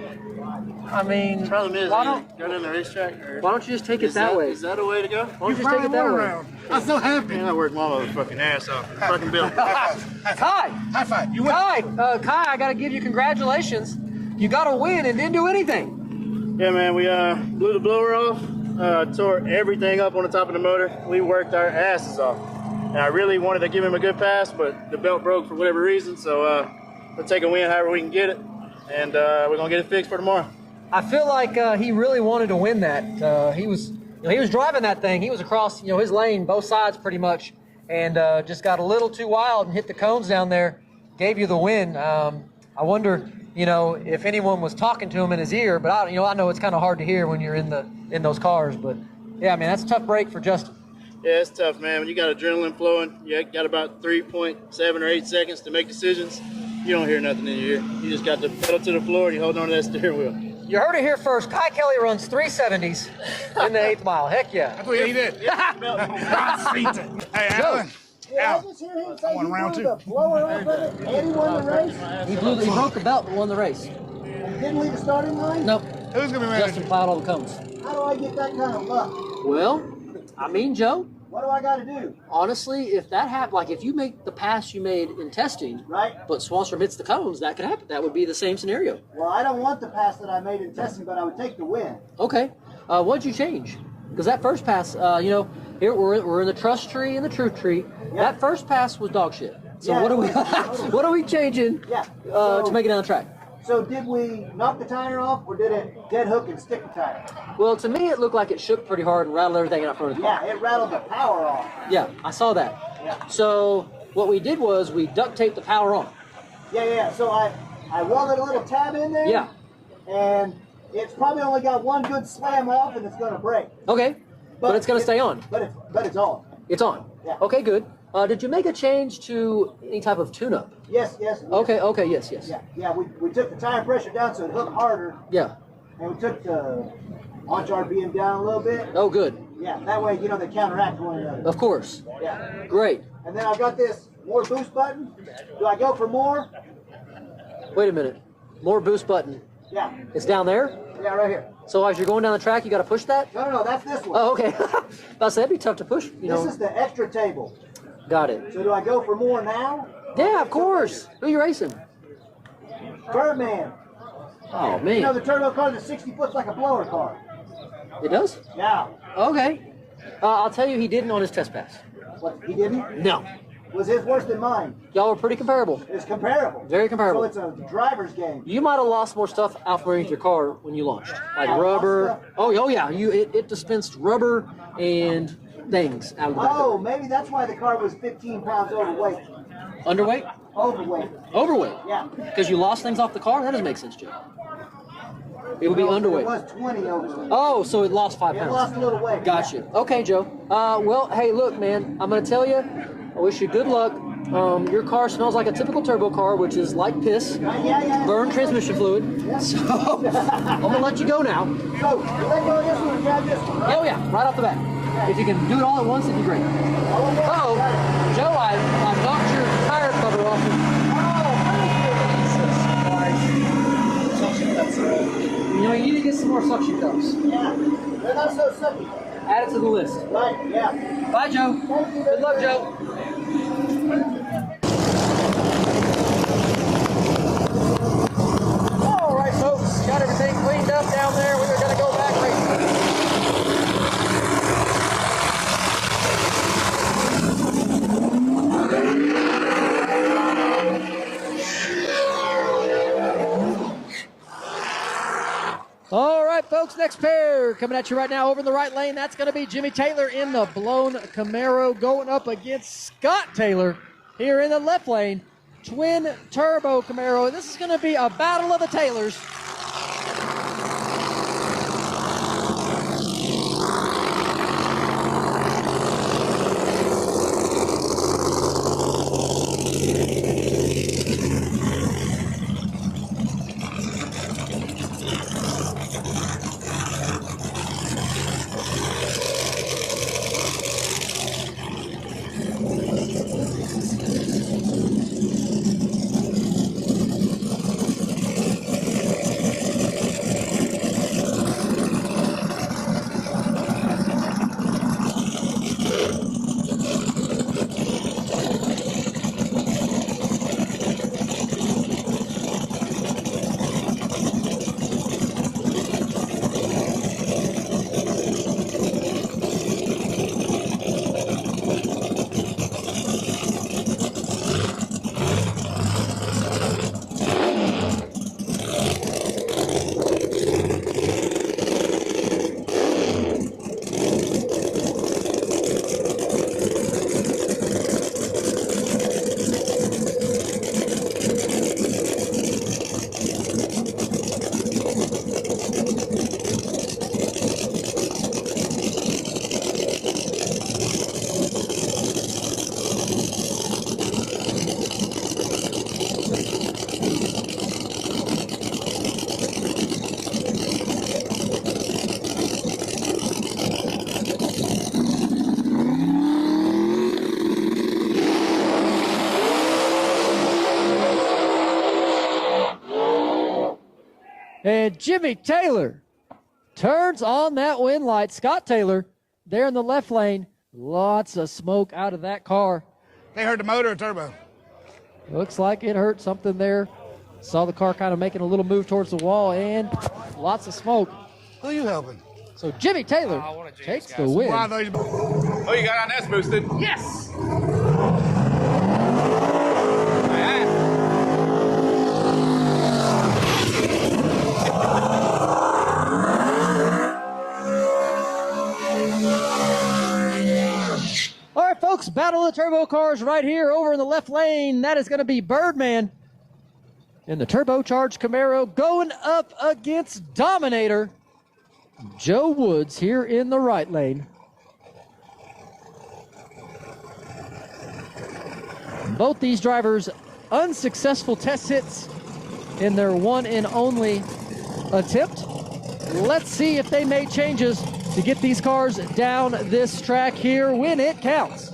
I mean, Problem is, why go down the racetrack. Or don't you just take it that way? Is that a way to go? Why don't you just take it that way? I'm so happy. Man, I worked my motherfucking ass off. Fucking Bill. Kai. High five. You win. Kai, I got to give you congratulations. You got a win and didn't do anything. Yeah, man, we blew the blower off, tore everything up on the top of the motor. We worked our asses off. And I really wanted to give him a good pass, but the belt broke for whatever reason, so we'll take a win however we can get it, and we're going to get it fixed for tomorrow. I feel like he really wanted to win that. He was driving that thing. He was across, his lane, both sides pretty much, and just got a little too wild and hit the cones down there. Gave you the win. I wonder, if anyone was talking to him in his ear, but I know it's kind of hard to hear when you're in those cars. But yeah, man, that's a tough break for Justin. Yeah, it's tough, man. When you got adrenaline flowing, you got about 3.7 or 8 seconds to make decisions. You don't hear nothing in your ear. You just got the pedal to the floor and you hold on to that steering wheel. You heard it here first. Kai Kelley runs 370s in the 8th mile. Heck yeah. That's what he did. Hey, Alan. Yeah, I just hear him say he blew the blower off of it and he won the race. He broke the belt and won the race. And didn't leave the starting line? Nope. Who's going to be manager? Justin plowed all the cones. How do I get that kind of luck? Well, Joe, what do I got to do? honestly, if that happened, like if you make the pass you made in testing, right? But Swanstrom hits the cones, that could happen. That would be the same scenario. Well, I don't want the pass that I made in testing, but I would take the win. Okay. What'd you change? Because that first pass, here we're in the trust tree and the truth tree. Yep. That first pass was dog shit. So yeah, what are we changing to make it down the track? So did we knock the tire off, or did it dead hook and stick the tire? Well, to me, it looked like it shook pretty hard and rattled everything out front of the car. Yeah, it rattled the power off. Yeah, I saw that. Yeah. So what we did was we duct taped the power on. Yeah. So I welded a little tab in there. Yeah. And it's probably only got one good slam off, and it's going to break. Okay. But it's going to stay on. But it's on. It's on. Yeah. Okay, good. Did you make a change to any type of tune-up? Yes. Okay, yes. Yeah, we took the tire pressure down so it hooked harder. Yeah. And we took the launch RPM down a little bit. Oh, good. Yeah, that way, they counteract one another. Of course. Yeah. Great. And then I've got this More boost button? Do I go for more? Wait a minute. More boost button. Yeah. It's down there? Yeah, right here. So as you're going down the track, you got to push that? No, that's this one. Oh, okay. I'll say that'd be tough to push. This is the extra table. Got it. So do I go for more now? Yeah, of course. Who are you racing? Birdman. Oh, man. You know the turbo car, the 60 foot's like a blower car. It does? Yeah. Okay. I'll tell you, he didn't on his test pass. What, he didn't? No. Was his worse than mine? Y'all were pretty comparable. It's comparable. Very comparable. So it's a driver's game. You might have lost more stuff out from underneath your car when you launched. Like rubber. Oh yeah. It dispensed rubber and things out of the back. Oh, maybe that's why the car was 15 pounds overweight. Underweight? Overweight. Overweight? Yeah. Because you lost things off the car? That doesn't make sense, Joe. It would be underweight. It was 20 overweight. Oh, so it lost 5 It pounds. lost a little weight. Gotcha. Okay, Joe. Well, hey, look, man. I'm going to tell you, I wish you good luck. Your car smells like a typical turbo car, which is like piss. Yeah. Burn transmission fluid. Yeah. So, I'm going to let you go now. So, let go of this one and grab this one, right? Oh, yeah. Right off the bat. If you can do it all at once, it'd be great. Uh-oh. Joe, I knocked your tire cover off. You know, you need to get some more suction cups. Yeah. They're not so sucky. Add it to the list. Right, yeah. Bye, Joe. Good luck, Joe. All right, folks. Got everything cleaned up down there. We are going to go back racing. All right, folks, next pair coming at you right now over in the right lane. That's going to be Jimmy Taylor in the blown Camaro going up against Scott Taylor here in the left lane. Twin turbo Camaro. This is going to be a battle of the Taylors. And Jimmy Taylor turns on that wind light. Scott Taylor there in the left lane. Lots of smoke out of that car. They heard the motor or turbo? Looks like it hurt something there. Saw the car kind of making a little move towards the wall and lots of smoke. Who you helping? So Jimmy Taylor takes the win. Oh, you got on S boosted? Yes! All right, folks, battle of the turbo cars right here over in the left lane. That is going to be Birdman in the turbocharged Camaro going up against Dominator. Joe Woods here in the right lane. Both these drivers unsuccessful test hits in their one and only attempt. Let's see if they made changes to get these cars down this track here when it counts.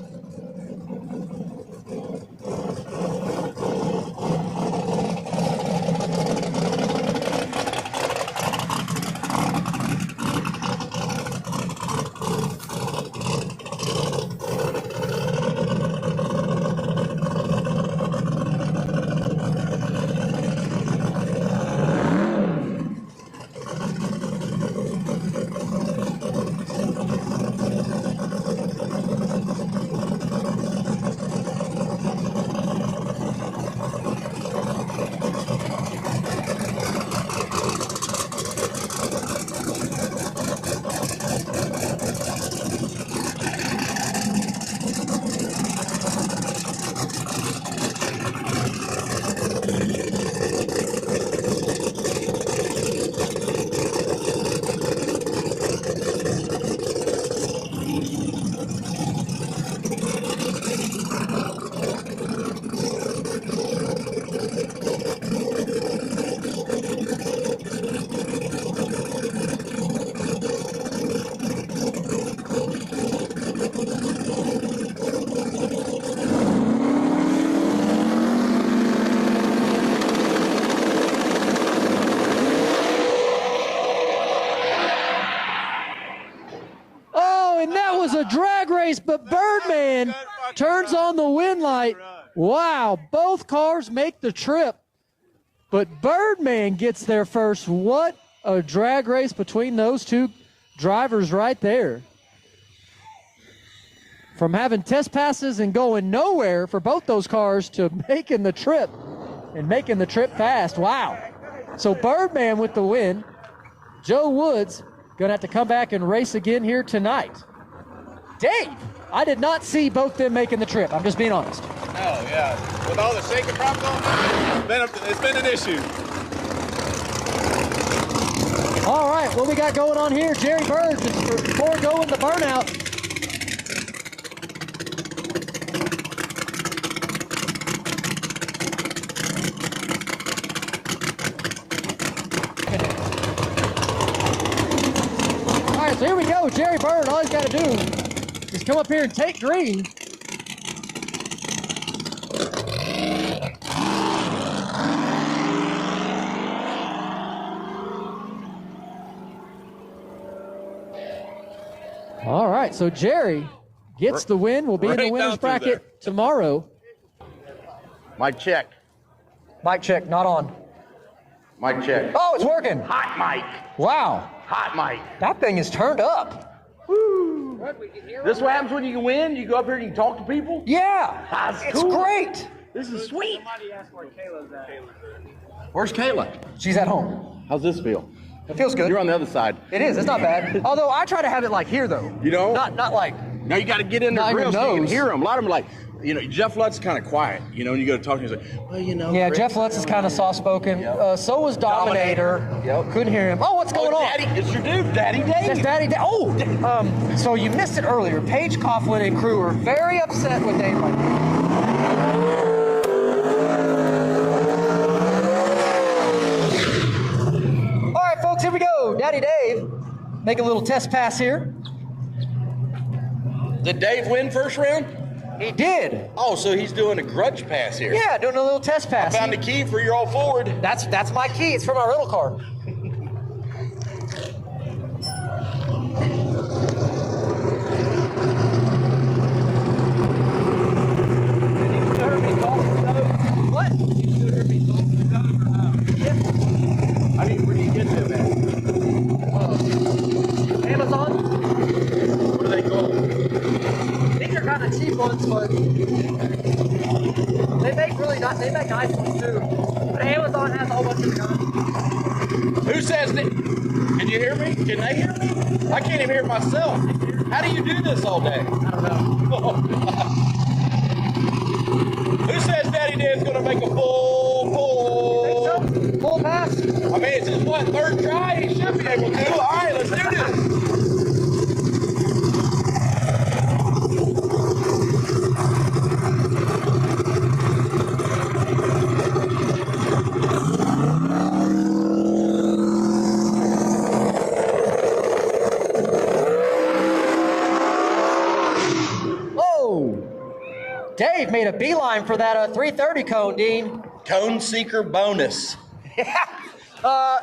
and that was a drag race, but Birdman turns on the win light. Wow, both cars make the trip, but Birdman gets there first. What a drag race between those two drivers right there. From having test passes and going nowhere for both those cars to making the trip and making the trip fast. Wow. So Birdman with the win. Joe Woods going to have to come back and race again here tonight. Dave, I did not see both them making the trip. I'm just being honest. Oh, yeah. With all the shaking problems on, it's been an issue. All right, what we got going on here? Jerry Bird just foregoing the burnout. All right, so here we go. Jerry Bird, all he's got to do is come up here and take green. All right, so Jerry gets the win. We'll be in the winner's bracket tomorrow. Mic check. Mic check, not on. Mic check. Oh, it's working. Hot mic. Wow. Hot mic. That thing is turned up. Woo. This what happens when you can win? You go up here and you can talk to people? Yeah. That's it's cool. Great. This is sweet. Somebody asked where Kayla's at. Where's Kayla? She's at home. How's this feel? It feels good. You're on the other side. It is. It's not bad. Although I try to have it like here, though. You know? Not like. Now you got to get in the grill so you can hear them. A lot of them are like, you know, Jeff Lutz is kind of quiet. You know, and you go to talk to him, he's like, well, you know. Yeah, Chris, Jeff Lutz is kind of soft-spoken. Yep. So was Dominator. Yep. Couldn't hear him. Oh, what's going on? Daddy, it's your dude, Daddy Dave. That's Daddy Dave. Oh, so you missed it earlier. Paige Coughlin and crew are very upset with Dave. All right, folks, here we go. Daddy Dave, make a little test pass here. Did Dave win first round? He did. Oh, so he's doing a grudge pass here. Yeah, doing a little test pass. I found the key for your old Ford. That's my key. It's for my rental car. What? I mean, where do you get them at? Amazon? What are they called? These are kind of cheap ones, but they make nice ones too. But Amazon has a whole bunch of guns. Who says that? Can you hear me? Can they hear me? I can't even hear myself. How do you do this all day? I don't know. Who says Daddy Dan's gonna make a full Full pass? I mean, it's his what, third try? He should be able to. All right, let's do this. Dave made a beeline for that 330 cone, Dean. Cone seeker bonus.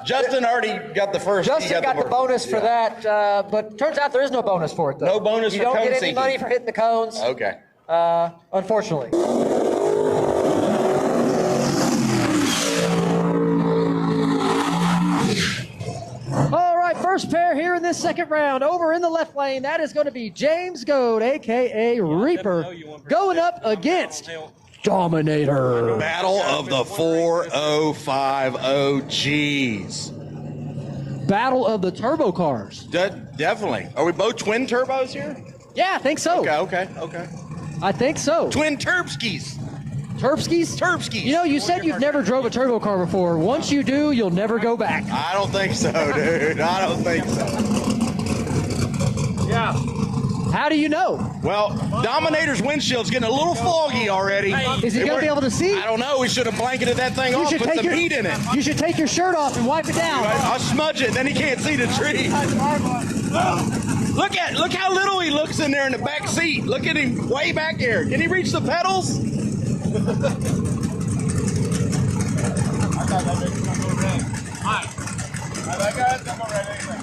Justin already got the first. Justin got the bonus for that, but turns out there is no bonus for it, though. No bonus for cone seeking. You don't get any money for hitting the cones. Okay. Unfortunately. All right, first pair here in this second round. Over in the left lane, that is going to be James Goad, a.k.a. Reaper, going up against Dominator. Battle of the 4050Gs. Battle of the turbo cars. Definitely. Are we both twin turbos here? Yeah, I think so. Okay. I think so. Twin Turbskis. Turbskis? Turbskis. You know, you said you've never drove a turbo car before. Once you do, you'll never go back. I don't think so, dude. I don't think so. Yeah. How do you know? Well, Dominator's windshield's getting a little foggy already. Is he going to be able to see? I don't know. We should have blanketed that thing off, put some heat in it. You should take your shirt off and wipe it down. I'll smudge it, then he can't see the tree. Look how little he looks in there in the back seat. Look at him way back there. Can he reach the pedals? I thought that was going to go red. Hi. That guy's going to go red anyway.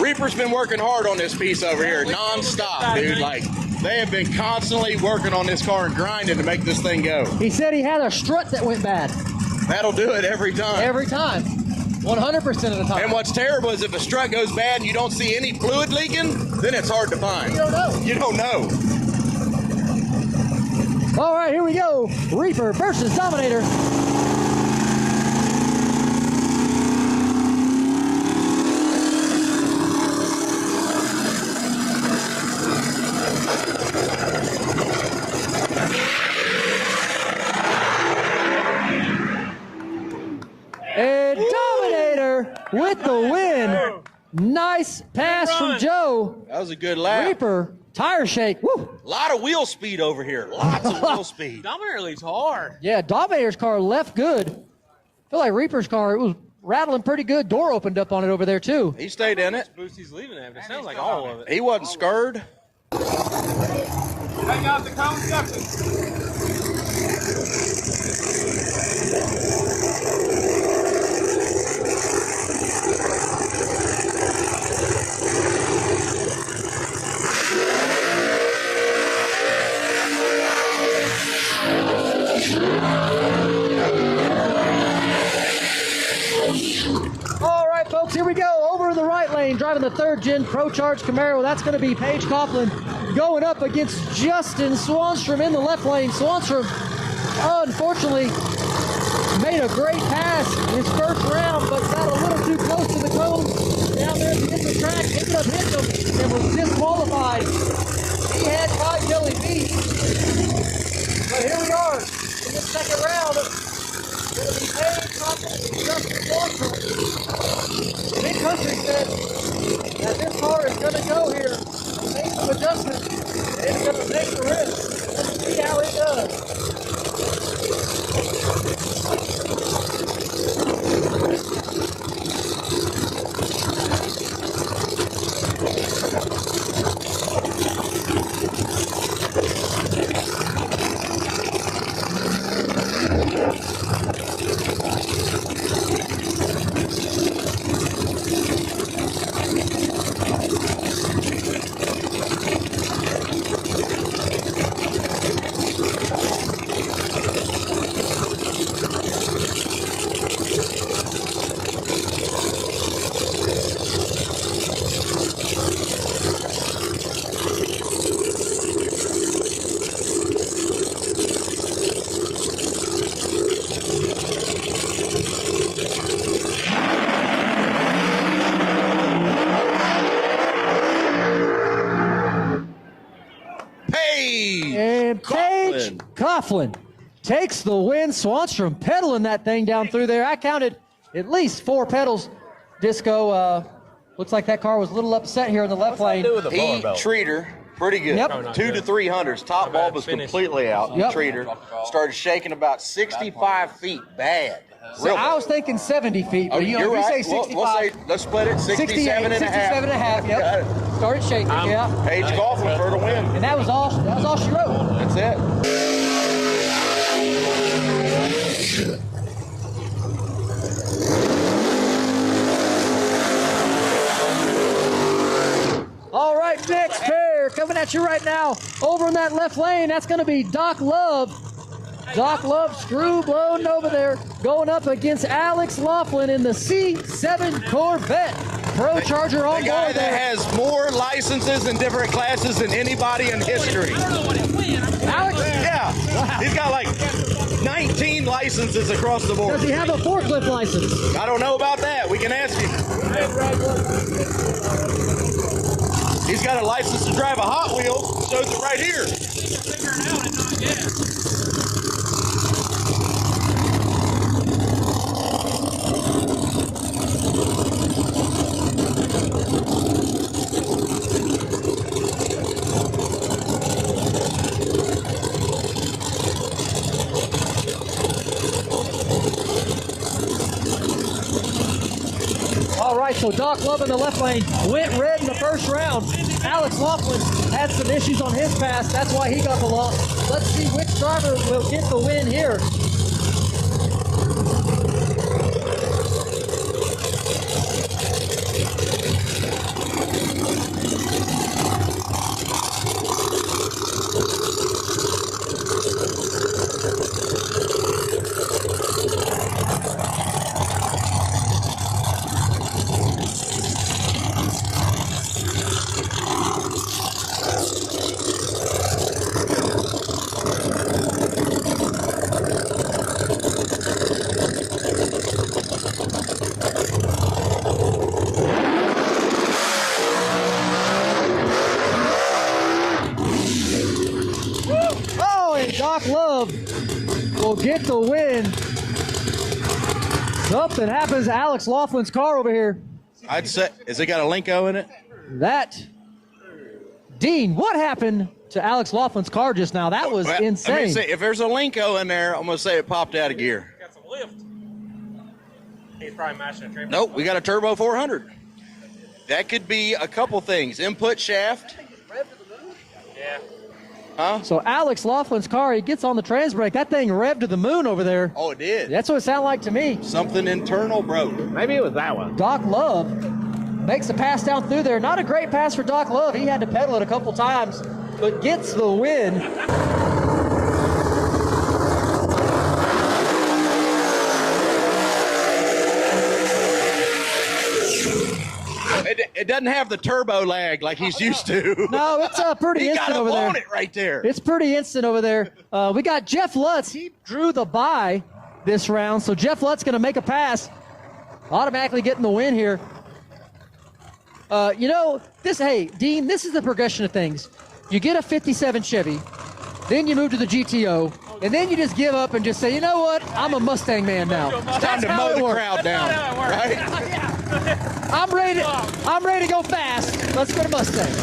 Reaper's been working hard on this piece over here, non-stop, dude. Like, they have been constantly working on this car and grinding to make this thing go. He said he had a strut that went bad. That'll do it every time. Every time. 100% of the time. And what's terrible is if a strut goes bad and you don't see any fluid leaking, then it's hard to find. You don't know. You don't know. All right, here we go. Reaper versus Dominator. And Dominator with the win. Nice pass from Joe. That was a good lap. Reaper, tire shake. Woo. A lot of wheel speed over here. Lots of wheel speed. Dominator leads hard. Yeah, Dominator's car left good. I feel like Reaper's car, it was rattling pretty good. Door opened up on it over there, too. He stayed in it. Boost he's leaving it. It sounds like all of it. He wasn't scared. Take out the conception. All right, folks, here we go. Over in the right lane, driving the third gen Pro Charge Camaro. That's going to be Paige Coughlin going up against Justin Swanstrom in the left lane. Swanstrom, unfortunately, made a great pass in his first round, but got a little too close to the cone down there at the end of the track. Ended up hitting him and was disqualified. He had Todd Kelley beat. But here we are in the second round. It'll be Paige Coughlin and Justin Swanstrom. Big Country said that this car is going to go here, make some adjustments, and it's going to take the risk. Let's see how it does. Paige Coughlin takes the win. Swanstrom pedaling that thing down through there. I counted at least 4 pedals. Disco, looks like that car was a little upset here in the left lane. He treated her pretty good. Yep. 2 to 300s. Top bulb was completely out. Yep. Treated her. Started shaking about 65 feet. Bad. So I was thinking 70 feet, but you're if right. you say 65. We'll say, let's split it 67 and a half. 67 and a half, yep. Got it. Started shaking, yeah. Paige Coughlin for the win. And that was all she wrote. That's it. All right, next pair coming at you right now. Over in that left lane, that's going to be Doc Love. Doc Love screw blown over there, going up against Alex Laughlin in the C7 Corvette. Pro Charger on board there. The guy that has more licenses in different classes than anybody in history. Alex? Yeah. He's got like 19 licenses across the board. Does he have a forklift license? I don't know about that. We can ask him. He's got a license to drive a Hot Wheel. Shows it right here. All right, so Doc Love in the left lane went red in the first round. Alex Laughlin had some issues on his pass. That's why he got the loss. Let's see which driver will get the win here. will get the win. Something happens to Alex Laughlin's car over here. I'd say, has it got a Linko in it? Dean, what happened to Alex Laughlin's car just now? That was insane. I mean, say, if there's a Linko in there, I'm going to say it popped out of gear. Got some lift. He's probably mashing a trim. Nope, we got a Turbo 400. That could be a couple things. Input shaft. Yeah. Huh? So Alex Laughlin's car, he gets on the trans brake. That thing revved to the moon over there. Oh, it did. That's what it sounded like to me. Something internal broke. Maybe it was that one. Doc Love makes a pass down through there. Not a great pass for Doc Love. He had to pedal it a couple times, but gets the win. It doesn't have the turbo lag like he's used to. No, it's pretty instant over there. He got up on it right there. It's pretty instant over there. We got Jeff Lutz. He drew the bye this round, so Jeff Lutz going to make a pass, automatically getting the win here. Hey, Dean, this is the progression of things. You get a 57 Chevy, then you move to the GTO, and then you just give up and just say, you know what, I'm a Mustang man now. It's time to mow the crowd down, right? I'm ready to go fast. Let's go to Mustang.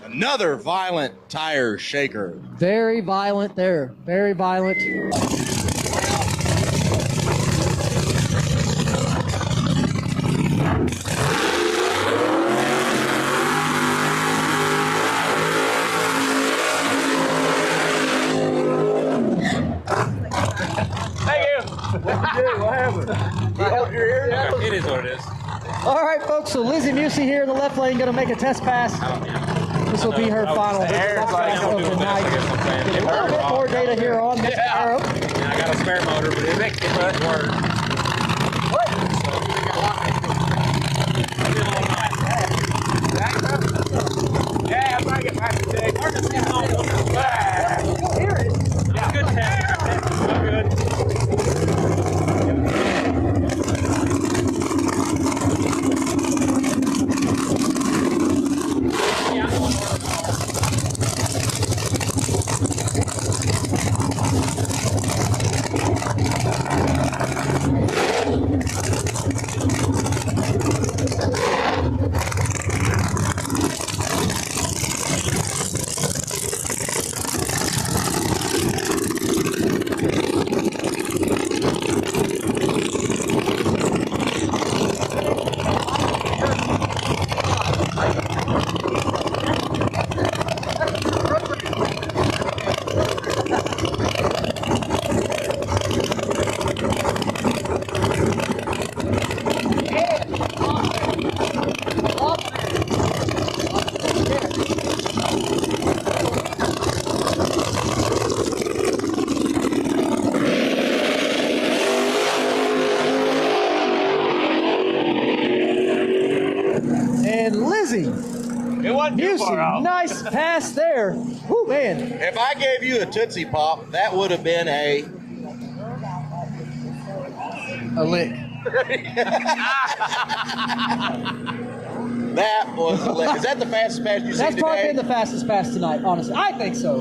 Another violent tire shaker. Very violent there. Very violent. It is what it is. All right, folks, so Lizzy Musi here in the left lane going to make a test pass. This will be her final of the night. Get a little bit more data here on this arrow. Yeah, I got a spare motor, but it makes it work. Yeah, I'm trying to get back today. Marcus is on one back. Here it is. Yeah, good test. I'm good. Musi, nice pass there. Whew, man. If I gave you a Tootsie Pop, that would have been a lick. That was a lick. Is that the fastest pass you've seen today? That's probably been the fastest pass tonight, honestly. I think so.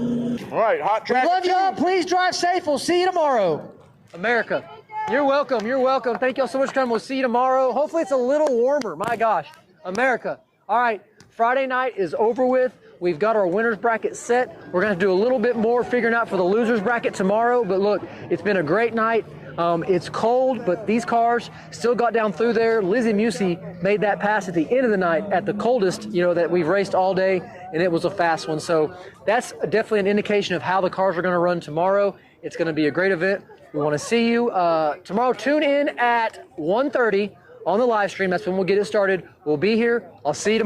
All right, hot track. Love y'all. Please drive safe. We'll see you tomorrow. America, you're welcome. You're welcome. Thank y'all so much for coming. We'll see you tomorrow. Hopefully it's a little warmer. My gosh. America. All right. Friday night is over with. We've got our winner's bracket set. We're going to do a little bit more figuring out for the loser's bracket tomorrow. But look, it's been a great night. It's cold, but these cars still got down through there. Lizzy Musi made that pass at the end of the night at the coldest, that we've raced all day, and it was a fast one. So that's definitely an indication of how the cars are going to run tomorrow. It's going to be a great event. We want to see you tomorrow. Tune in at 1:30 on the live stream. That's when we'll get it started. We'll be here. I'll see you tomorrow.